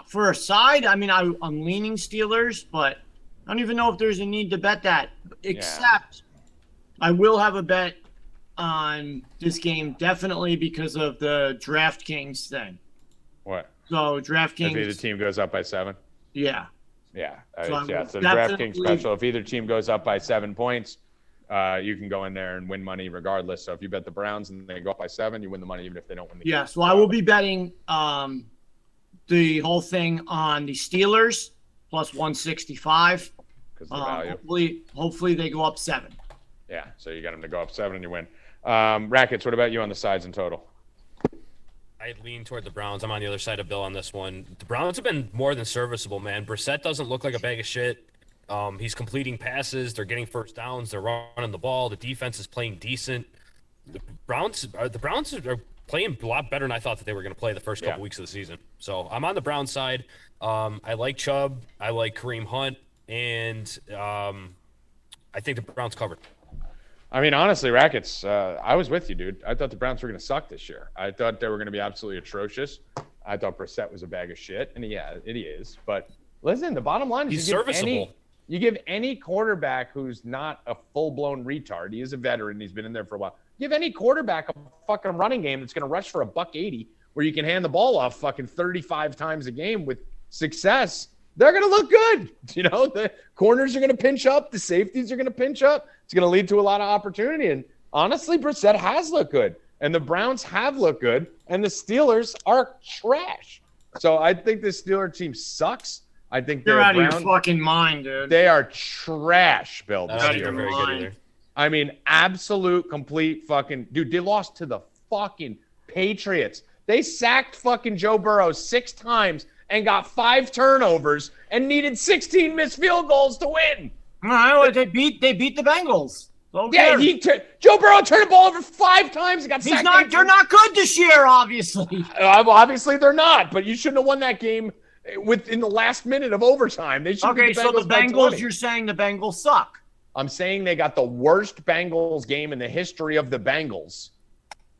for a side, I mean, I'm leaning Steelers, but I don't even know if there's a need to bet that, except I will have a bet on this game, definitely because of the DraftKings thing. What? So DraftKings. If either team goes up by 7? Yeah. Yeah. So the DraftKings special, if either team goes up by 7 points, you can go in there and win money regardless. So if you bet the Browns and they go up by 7, you win the money even if they don't win the game. Yeah, so I will be betting the whole thing on the Steelers. Plus 165. Because the value. Hopefully they go up 7. Yeah, so you got them to go up 7 and you win. Rackets, what about you on the sides and total? I lean toward the Browns. I'm on the other side of Bill on this one. The Browns have been more than serviceable, man. Brissett doesn't look like a bag of shit. He's completing passes. They're getting first downs. They're running the ball. The defense is playing decent. The Browns are playing a lot better than I thought that they were going to play the first couple weeks of the season. So I'm on the Browns side. I like Chubb. I like Kareem Hunt. And I think the Browns covered. I mean, honestly, Rackets, I was with you, dude. I thought the Browns were going to suck this year. I thought they were going to be absolutely atrocious. I thought Brissett was a bag of shit. And yeah, it is. But listen, the bottom line is he's serviceable. You give any quarterback who's not a full-blown retard, he is a veteran, he's been in there for a while, give any quarterback a fucking running game that's going to rush for $180 where you can hand the ball off fucking 35 times a game with success, they're going to look good. You know, the corners are going to pinch up. The safeties are going to pinch up. It's going to lead to a lot of opportunity. And honestly, Brissett has looked good. And the Browns have looked good. And the Steelers are trash. So I think the Steelers team sucks. I think You're they're out of your Browns. fucking mind, dude. They are trash, Bill. I this don't think year. they're very good either. I mean, absolute, complete fucking dude. They lost to the fucking Patriots. They sacked fucking Joe Burrow 6 times and got 5 turnovers and needed 16 missed field goals to win. No, they beat the Bengals. Don't Yeah, care. Joe Burrow turned the ball over 5 times and got He's sacked. not. They're not good this year, obviously. Obviously, they're not. But you shouldn't have won that game within the last minute of overtime. They should. Okay, so the by Bengals. 20. You're saying the Bengals suck. I'm saying they got the worst Bengals game in the history of the Bengals.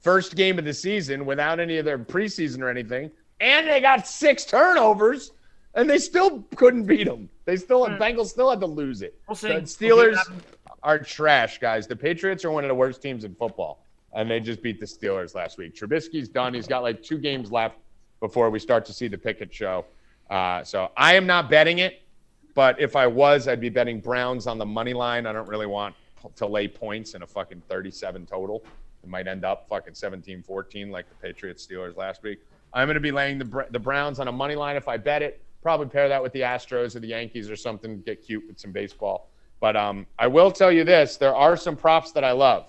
First game of the season without any of their preseason or anything. And they got 6 turnovers, and they still couldn't beat them. Bengals still had to lose it. We'll see. The Steelers are trash, guys. The Patriots are one of the worst teams in football, and they just beat the Steelers last week. Trubisky's done. He's got like 2 games left before we start to see the Pickett show. So I am not betting it. But if I was, I'd be betting Browns on the money line. I don't really want to lay points in a fucking 37 total. It might end up fucking 17-14 like the Patriots Steelers last week. I'm going to be laying the Browns on a money line if I bet it. Probably pair that with the Astros or the Yankees or something. Get cute with some baseball. But I will tell you this. There are some props that I love.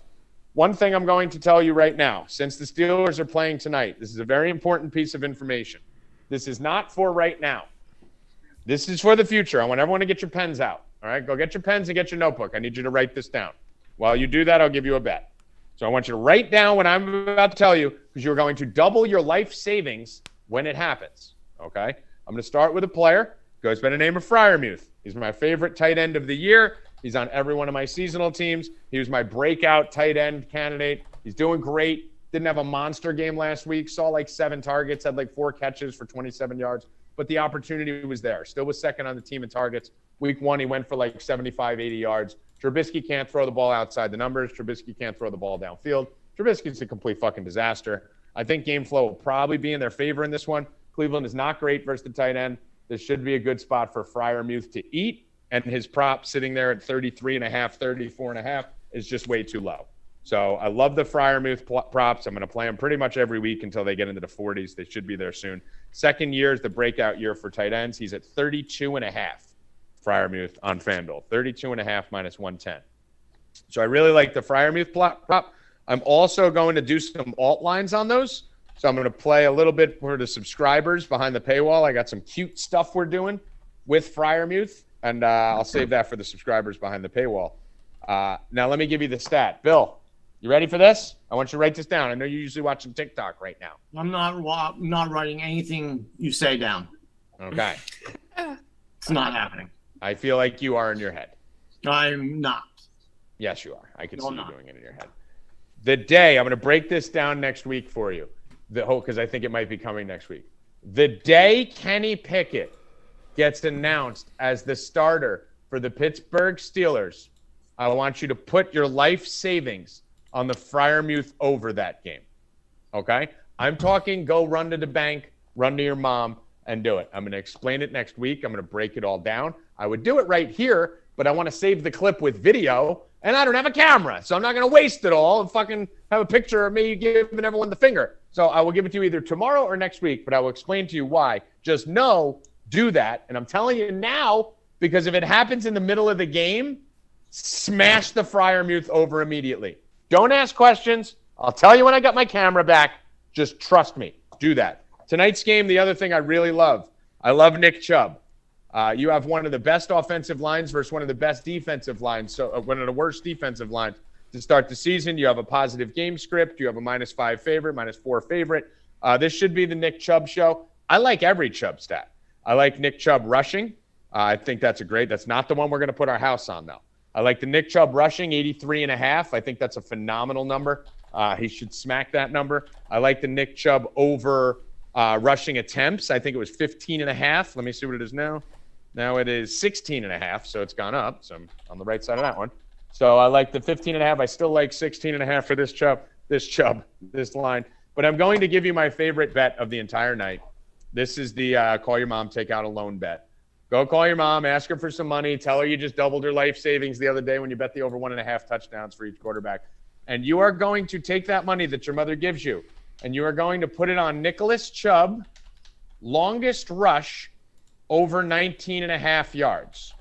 One thing I'm going to tell you right now, since the Steelers are playing tonight, this is a very important piece of information. This is not for right now. This is for the future. I want everyone to get your pens out. All right, go get your pens and get your notebook. I need you to write this down. While you do that, I'll give you a bet. So I want you to write down what I'm about to tell you because you're going to double your life savings when it happens. Okay? I'm going to start with a player. Goes by the name of Freiermuth. He's my favorite tight end of the year. He's on every one of my seasonal teams. He was my breakout tight end candidate. He's doing great. Didn't have a monster game last week. Saw like 7 targets, had like 4 catches for 27 yards. But the opportunity was there. Still was second on the team in targets. Week 1, he went for like 75, 80 yards. Trubisky can't throw the ball outside the numbers. Trubisky can't throw the ball downfield. Trubisky's a complete fucking disaster. I think game flow will probably be in their favor in this one. Cleveland is not great versus the tight end. This should be a good spot for Freiermuth to eat. And his prop sitting there at 33.5, 34.5 is just way too low. So I love the Freiermuth props. I'm going to play them pretty much every week until they get into the 40s. They should be there soon. Second year is the breakout year for tight ends. He's at 32.5, Freiermuth on FanDuel. 32.5 minus 110. So I really like the Freiermuth prop. I'm also going to do some alt lines on those. So I'm going to play a little bit for the subscribers behind the paywall. I got some cute stuff we're doing with Freiermuth, and I'll save that for the subscribers behind the paywall. Now let me give you the stat. Bill, you ready for this? I want you to write this down. I know you're usually watching TikTok right now. I'm not writing anything you say down. Okay. It's not happening. I feel like you are in your head. I'm not. Yes, you are. I can No, see I'm you not. doing it in your head. The day, I'm going to break this down next week for you, because I think it might be coming next week. The day Kenny Pickett gets announced as the starter for the Pittsburgh Steelers, I want you to put your life savings on the Freiermuth over that game. Okay? I'm talking go run to the bank, run to your mom, and do it. I'm going to explain it next week. I'm going to break it all down. I would do it right here, but I want to save the clip with video, and I don't have a camera, so I'm not going to waste it all and fucking have a picture of me giving everyone the finger. So I will give it to you either tomorrow or next week, but I will explain to you why. Just know, do that. And I'm telling you now, because if it happens in the middle of the game, smash the Freiermuth over immediately. Don't ask questions. I'll tell you when I got my camera back. Just trust me. Do that. Tonight's game, the other thing I really love, I love Nick Chubb. You have one of the best offensive lines versus one of the best defensive lines, so one of the worst defensive lines to start the season. You have a positive game script. You have a -5 favorite, -4 favorite. This should be the Nick Chubb show. I like every Chubb stat. I like Nick Chubb rushing. I think that's that's not the one we're going to put our house on, though. I like the Nick Chubb rushing, 83.5. I think that's a phenomenal number. He should smack that number. I like the Nick Chubb over rushing attempts. I think it was 15.5. Let me see what it is now. Now it is 16.5, so it's gone up. So I'm on the right side of that one. So I like the 15.5. I still like 16.5 for this line. But I'm going to give you my favorite bet of the entire night. This is the call your mom, take out a loan bet. Go call your mom, ask her for some money, tell her you just doubled her life savings the other day when you bet the over 1.5 touchdowns for each quarterback. And you are going to take that money that your mother gives you, and you are going to put it on Nicholas Chubb, longest rush over 19.5 yards.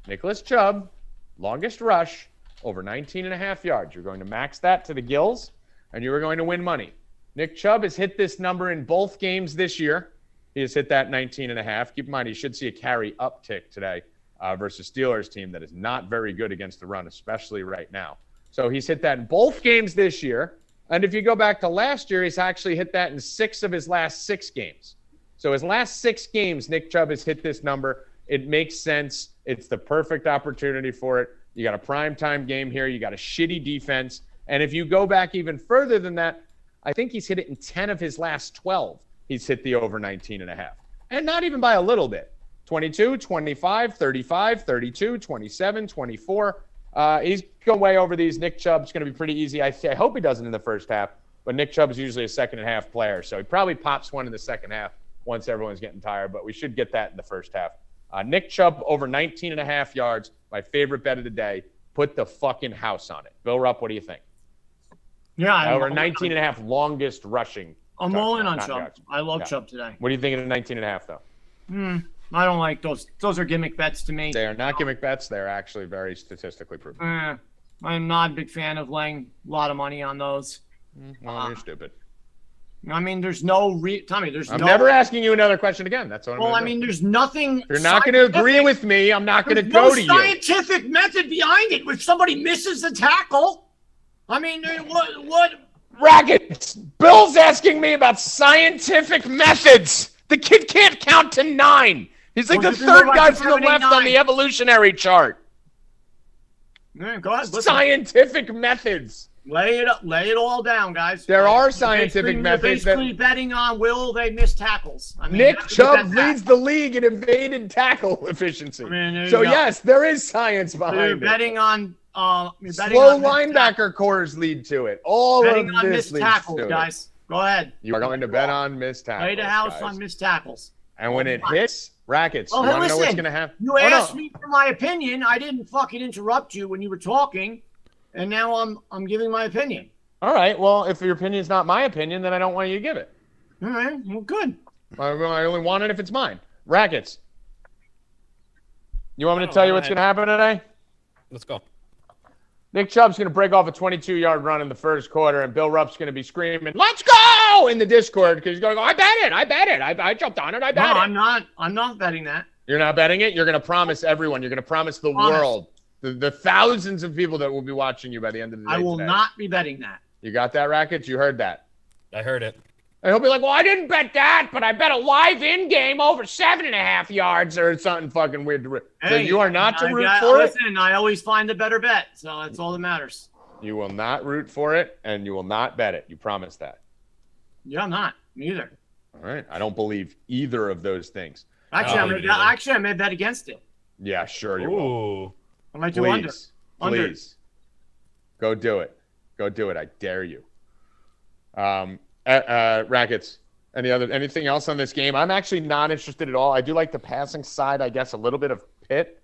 Nicholas Chubb, longest rush, over 19.5 yards. You're going to max that to the gills, and you are going to win money. Nick Chubb has hit this number in both games this year. He has hit that 19.5. Keep in mind, he should see a carry uptick today versus Steelers team that is not very good against the run, especially right now. So he's hit that in both games this year. And if you go back to last year, he's actually hit that in 6 of his last 6 games. So his last 6 games, Nick Chubb has hit this number. It makes sense. It's the perfect opportunity for it. You got a primetime game here. You got a shitty defense. And if you go back even further than that, I think he's hit it in 10 of his last 12. He's hit the over 19.5. And not even by a little bit. 22, 25, 35, 32, 27, 24. He's going way over these. Nick Chubb's going to be pretty easy. I hope he doesn't in the first half. But Nick Chubb is usually a second and half player. So he probably pops one in the second half once everyone's getting tired. But we should get that in the first half. Nick Chubb over 19.5 yards. My favorite bet of the day. Put the fucking house on it. Bill Rupp, what do you think? Yeah. Over 19.5 longest rushing. I'm all in on Chubb. yards. I love Chubb today. What do you think of the 19.5 though? I don't like those. Those are gimmick bets to me. They are not gimmick bets. They're actually very statistically proven. I'm not a big fan of laying a lot of money on those. Well, you're stupid. I mean, there's no Tommy. I'm never asking you another question again. That's what I'm Well, gonna I do. mean, there's nothing. You're not going to agree with me. I'm not going to go to you. Scientific method behind it. If somebody misses the tackle, I mean, what? Rackets. Bill's asking me about scientific methods. The kid can't count to 9. He's like the third guy from the left on the evolutionary chart. Go ahead. Listen. Scientific methods. Lay it all down, guys. There are scientific methods. You're basically betting on will they miss tackles. I mean, Nick Chubb leads the league in evaded tackle efficiency. So yes, there is science behind it. You're betting on slow linebacker cores lead to it. All betting of on this missed tackles, guys. Go ahead. You are going to bet on missed tackles. Lay the house on missed tackles. And when it hits, Rackets, well, you want to listen, know what's going to happen? You asked me for my opinion. I didn't fucking interrupt you when you were talking, and now I'm giving my opinion. All right. Well, if your opinion's not my opinion, then I don't want you to give it. All right. Well, good. I only want it if it's mine. Rackets. You want me to tell you what's going to happen today? Let's go. Nick Chubb's going to break off a 22-yard run in the first quarter, and Bill Rupp's going to be screaming, "Let's go!" in the Discord because he's going to go, I bet it. I jumped on it. I bet it. I'm not betting that. You're not betting it? You're going to promise everyone. You're going to promise the world, the thousands of people that will be watching you by the end of the day I will today. not be betting that. You got that, Rackets? You heard that. I heard it. And he'll be like, well, I didn't bet that, but I bet a live in-game over 7.5 yards or something fucking weird. So you are not to root for it? Listen, I always find the better bet, so that's all that matters. You will not root for it, and you will not bet it. You promise that. Yeah, I'm not. Neither. All right. I don't believe either of those things. Actually, I may bet against it. Yeah, sure you will. I might do under. Please. Go do it. Go do it. I dare you. Rackets, anything else on this game? I'm actually not interested at all. I do like the passing side, I guess, a little bit of Pitt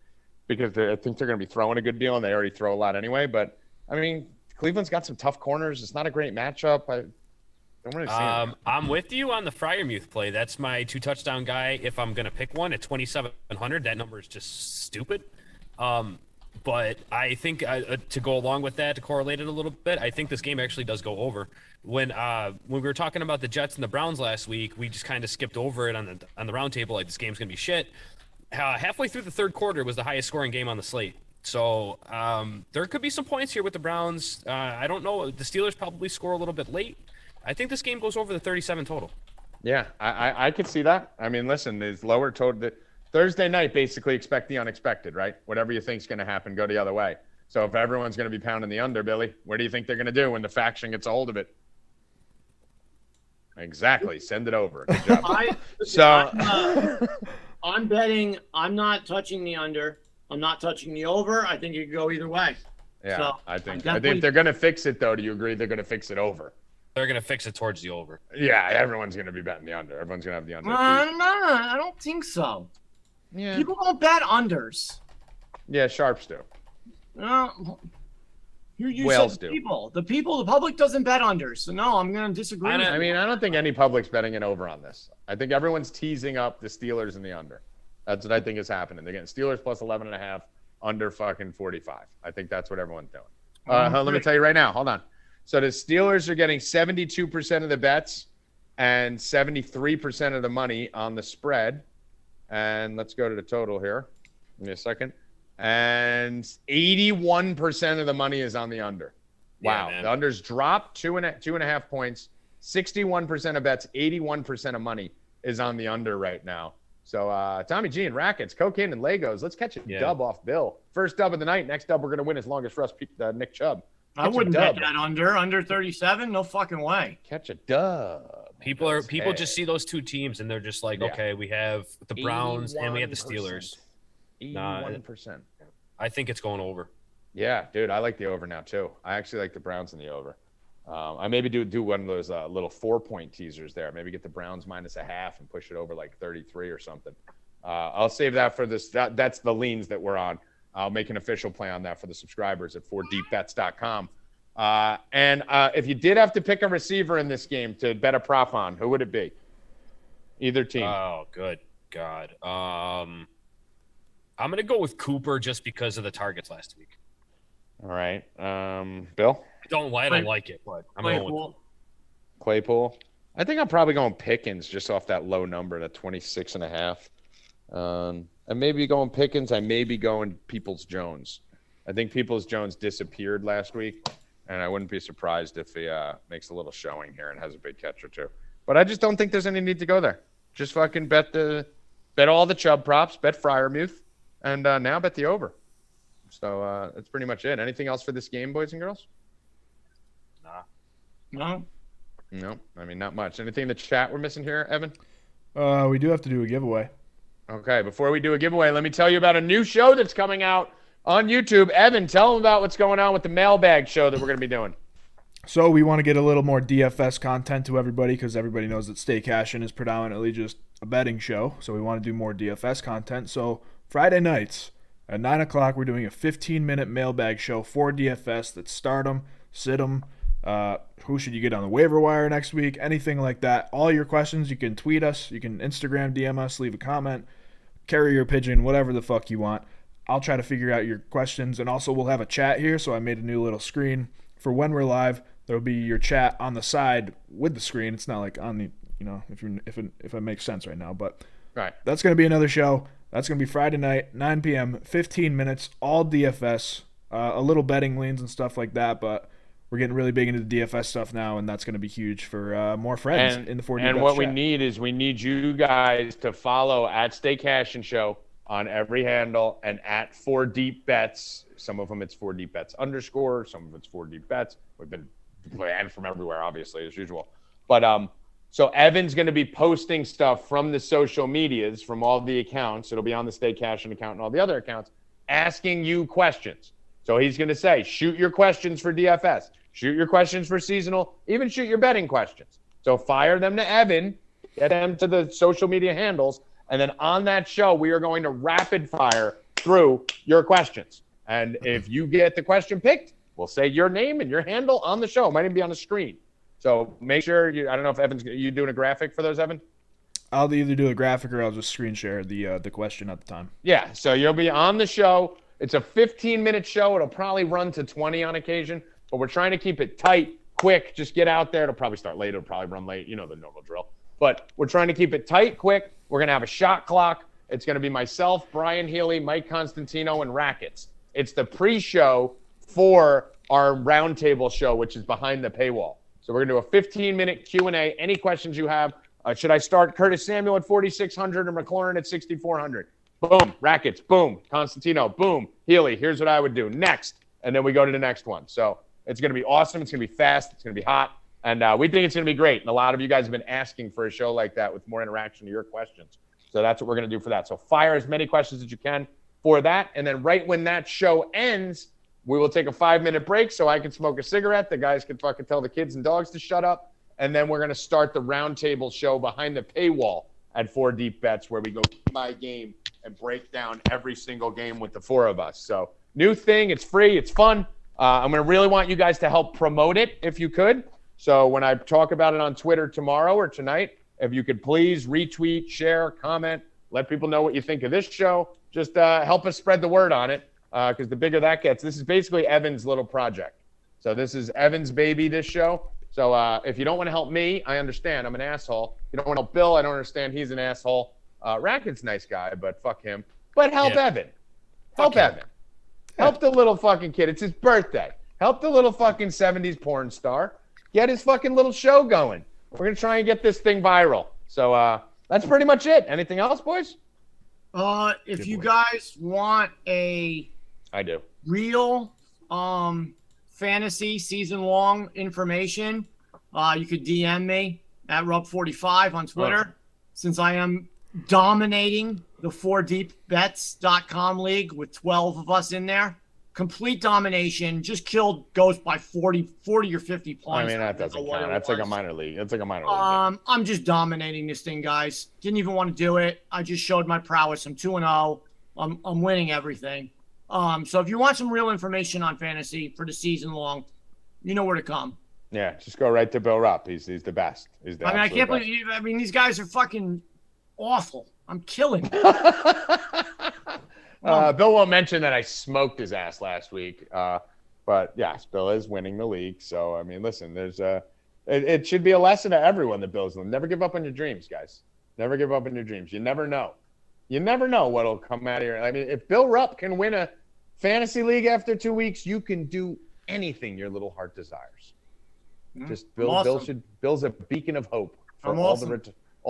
because I think they're going to be throwing a good deal, and they already throw a lot anyway. But, I mean, Cleveland's got some tough corners. It's not a great matchup. I don't really see it. I'm with you on the Freiermuth play. That's my 2-touchdown guy. If I'm going to pick one at 2,700, that number is just stupid. But I think to go along with that, to correlate it a little bit, I think this game actually does go over. When we were talking about the Jets and the Browns last week, we just kind of skipped over it on the round table, like this game's going to be shit. Halfway through the third quarter was the highest scoring game on the slate. So there could be some points here with the Browns. I don't know. The Steelers probably score a little bit late. I think this game goes over the 37 total. Yeah, I could see that. I mean, listen, there's lower total. Thursday night, basically expect the unexpected, right? Whatever you think's going to happen, go the other way. So if everyone's going to be pounding the under, Billy, what do you think they're going to do when the faction gets a hold of it? Exactly. Send it over. Good job. I'm betting. I'm not touching the under. I'm not touching the over. I think it could go either way. Yeah, so I think they're going to fix it, though. Do you agree they're going to fix it over? They're going to fix it towards the over. Yeah, everyone's going to be betting the under. Everyone's going to have the under. No, I don't think so. Yeah. People don't bet unders. Yeah, sharps do. You Whales said do. The public doesn't bet unders. So no, I'm going to disagree. I don't think any public's betting an over on this. I think everyone's teasing up the Steelers and the under. That's what I think is happening. They're getting Steelers plus 11.5 under fucking 45. I think that's what everyone's doing. Let me tell you right now. Hold on. So the Steelers are getting 72% of the bets and 73% of the money on the spread. And let's go to the total here. Give me a second. And 81% of the money is on the under. Wow. Yeah, the under's dropped 2.5 points. 61% of bets, 81% of money is on the under right now. So Tommy G and Rackets, cocaine and Legos. Let's catch a dub off Bill. First dub of the night. Next dub we're going to win as long as for us, Nick Chubb. I wouldn't bet that under 37. No fucking way. Catch a dub. People just see those two teams and they're just like, okay, we have the Browns and we have the Steelers. 81%. I think it's going over. Yeah, dude, I like the over now too. I actually like the Browns in the over. I maybe do one of those little 4-point teasers there. Maybe get the Browns -0.5 and push it over like 33 or something. I'll save that for this. That's the leans that we're on. I'll make an official play on that for the subscribers at 4deepbets.com. And if you did have to pick a receiver in this game to bet a prop on, who would it be? Either team. Oh, good God. I'm going to go with Cooper just because of the targets last week. All right. Bill? I don't like it, but I'm going with Claypool. I think I'm probably going Pickens just off that low number, that 26.5. I may be going Pickens. I may be going Peoples-Jones. I think Peoples-Jones disappeared last week, and I wouldn't be surprised if he makes a little showing here and has a big catch or two. But I just don't think there's any need to go there. Just fucking bet all the Chubb props, bet Freiermuth, and now bet the over. So that's pretty much it. Anything else for this game, boys and girls? No. No, I mean, not much. Anything in the chat we're missing here, Evan? We do have to do a giveaway. Okay, before we do a giveaway, let me tell you about a new show that's coming out on YouTube. Evan, tell them about what's going on with the mailbag show that we're going to be doing. So we want to get a little more DFS content to everybody because everybody knows that Stay Cashin is predominantly just a betting show. So we want to do more DFS content. So Friday nights at 9 o'clock, we're doing a 15-minute mailbag show for DFS that's start 'em, sit 'em, who should you get on the waiver wire next week, anything like that. All your questions, you can tweet us, you can Instagram DM us, leave a comment, carrier pigeon, whatever the fuck you want. I'll try to figure out your questions, and also we'll have a chat here, so I made a new little screen for when we're live. There'll be your chat on the side with the screen. It's not like on the, if it makes sense right now, but right. That's going to be another show. That's going to be Friday night, 9 p.m., 15 minutes, all DFS, a little betting leans and stuff like that, but we're getting really big into the DFS stuff now, and that's going to be huge for more friends in the 4D And what chat. we need is we need you guys to follow at Stay Cashin Show on every handle and at 4deepbets. Some of them it's 4deepbets _, some of it's 4deepbets. We've been banned from everywhere, obviously, as usual. But so Evan's going to be posting stuff from the social medias, from all the accounts. It'll be on the Stay Cashin account and all the other accounts, asking you questions. So he's going to say, shoot your questions for DFS, shoot your questions for seasonal, even shoot your betting questions. So fire them to Evan, get them to the social media handles, and then on that show, we are going to rapid fire through your questions. And if you get the question picked, we'll say your name and your handle on the show. It might even be on the screen. So make sure I don't know if you doing a graphic for those, Evan? I'll either do a graphic or I'll just screen share the question at the time. Yeah, so you'll be on the show. It's a 15-minute show. It'll probably run to 20 on occasion, but we're trying to keep it tight, quick. Just get out there. It'll probably start late. It'll probably run late. You know the normal drill. But we're trying to keep it tight, quick. We're going to have a shot clock. It's going to be myself, Brian Healy, Mike Constantino, and Rackets. It's the pre-show for our roundtable show, which is behind the paywall. So we're going to do a 15-minute Q&A. Any questions you have? Should I start Curtis Samuel at 4,600 and McLaurin at 6,400? Boom. Rackets. Boom. Constantino. Boom. Healy. Here's what I would do. Next. And then we go to the next one. So it's going to be awesome. It's going to be fast. It's going to be hot. And we think it's going to be great. And a lot of you guys have been asking for a show like that with more interaction to your questions. So that's what we're going to do for that. So fire as many questions as you can for that. And then right when that show ends, we will take a 5-minute break so I can smoke a cigarette. The guys can fucking tell the kids and dogs to shut up. And then we're going to start the roundtable show behind the paywall at 4 Deep Bets, where we go by game and break down every single game with the four of us. So new thing. It's free. It's fun. I'm going to really want you guys to help promote it if you could. So when I talk about it on Twitter tomorrow or tonight, if you could please retweet, share, comment, Let people know what you think of this show. Just help us spread the word on it, because the bigger that gets, this is basically Evan's little project. So this is Evan's baby, this show. So if you don't want to help me, I understand. I'm an asshole. If you don't want to help Bill, I don't understand. He's an asshole. Racket's a nice guy, but fuck him. But help Evan. Help Evan. Help the little fucking kid. It's his birthday. Help the little fucking 70s porn star. Get his fucking little show going. We're going to try and get this thing viral. So that's pretty much it. Anything else, boys? If you guys want I do. real fantasy season-long information, you could DM me at Rupp45 on Twitter. Since I am dominating the 4deepbets.com league with 12 of us in there. Complete domination. Just killed Ghost by 40 or 50 points. I mean, that doesn't count. That's like a minor league. That's like a minor league. I'm just dominating this thing, guys. Didn't even want to do it. I just showed my prowess. I'm 2-0. I'm winning everything. So if you want some real information on fantasy for the season long, you know where to come. Yeah, just go right to Bill Rupp. He's the best. He's the I can't believe. I mean, these guys are fucking awful. I'm killing. Bill won't mention that I smoked his ass last week. But yes, Bill is winning the league. So I mean, listen, there's it should be a lesson to everyone that Bill's doing. Never give up on your dreams, guys. Never give up on your dreams. You never know. You never know what'll come out of here. I mean, if Bill Rupp can win a fantasy league after 2 weeks, you can do anything your little heart desires. Just Bill. Awesome. Bill's a beacon of hope for all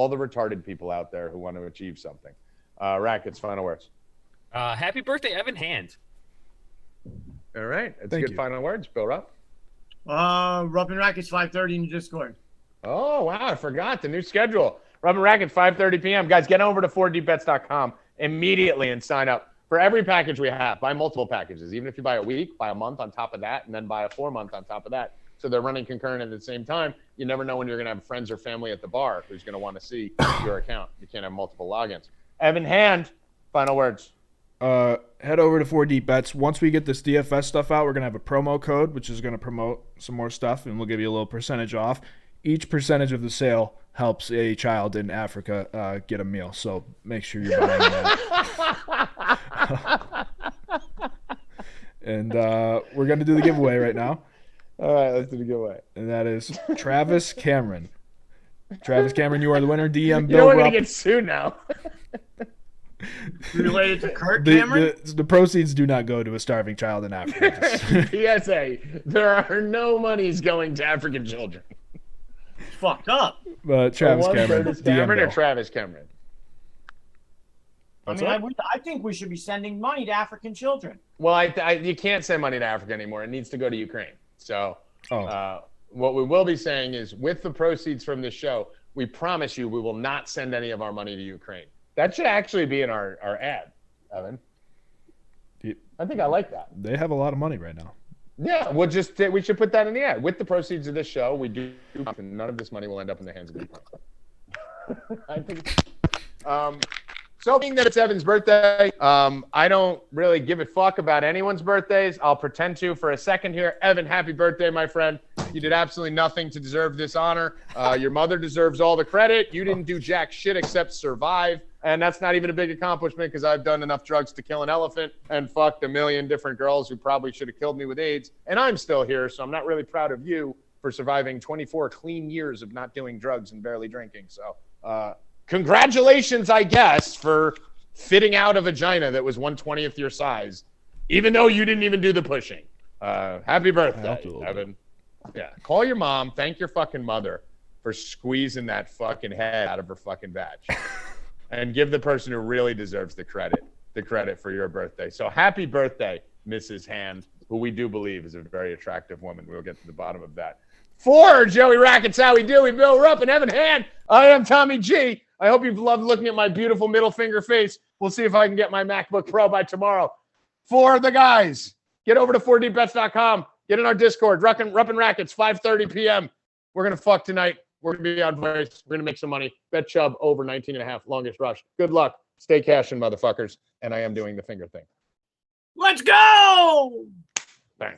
the retarded people out there who want to achieve something. Rackets, final words. Happy birthday, Evan Hand. All right, it's Thank good you. final words. Bill Rupp. Rupp and Rackets 5:30 in the Discord. Oh wow, I forgot the new schedule. Rupp and Rackets 5:30 p.m. Guys, get over to 4deepbets.com immediately and sign up for every package we have. Buy multiple packages, even if you buy a week, buy a month on top of that, and then buy a 4-month on top of that. So they're running concurrent at the same time. You never know when you're going to have friends or family at the bar who's going to want to see your account. You can't have multiple logins. Evan Hand, final words. Head over to 4deepbets. Once we get this DFS stuff out, we're going to have a promo code, which is going to promote some more stuff, and we'll give you a little percentage off. Each percentage of the sale helps a child in Africa get a meal. So make sure you're buying that. And we're going to do the giveaway right now. All right, let's do the giveaway. And that is Travis Cameron. Travis Cameron, you are the winner. DM You Bill know we're going Rupp. to get sued now. Related to Kurt Cameron? The proceeds do not go to a starving child in Africa. PSA, there are no monies going to African children. It's fucked up. But Travis One Cameron, Curtis DM Cameron or Bill. Travis Cameron? I think we should be sending money to African children. Well, you can't send money to Africa anymore. It needs to go to Ukraine. So what we will be saying is, with the proceeds from this show, we promise you we will not send any of our money to Ukraine. That should actually be in our ad, Evan. I think I like that. They have a lot of money right now. Yeah, we should put that in the ad. With the proceeds of this show, we do none of this money will end up in the hands of the Ukraine. I think. So being that it's Evan's birthday, I don't really give a fuck about anyone's birthdays. I'll pretend to for a second here. Evan, happy birthday, my friend. You did absolutely nothing to deserve this honor. Your mother deserves all the credit. You didn't do jack shit except survive. And that's not even a big accomplishment because I've done enough drugs to kill an elephant and fucked a million different girls who probably should have killed me with AIDS. And I'm still here, so I'm not really proud of you for surviving 24 clean years of not doing drugs and barely drinking. So congratulations, I guess, for fitting out a vagina that was 1/20th your size, even though you didn't even do the pushing. Happy birthday, Evan. Yeah, call your mom. Thank your fucking mother for squeezing that fucking head out of her fucking badge. And give the person who really deserves the credit for your birthday. So happy birthday, Mrs. Hand, who we do believe is a very attractive woman. We'll get to the bottom of that. For Joey Rackets, Howie Dewey, Bill Rupp, and Evan Hand, I am Tommy G. I hope you've loved looking at my beautiful middle finger face. We'll see if I can get my MacBook Pro by tomorrow. For the guys, get over to 4deepbets.com. Get in our Discord, Rupp and Rackets, 5:30 p.m. We're going to fuck tonight. We're going to be on voice. We're going to make some money. Bet Chubb over 19.5, longest rush. Good luck. Stay cashin', motherfuckers. And I am doing the finger thing. Let's go! Bang.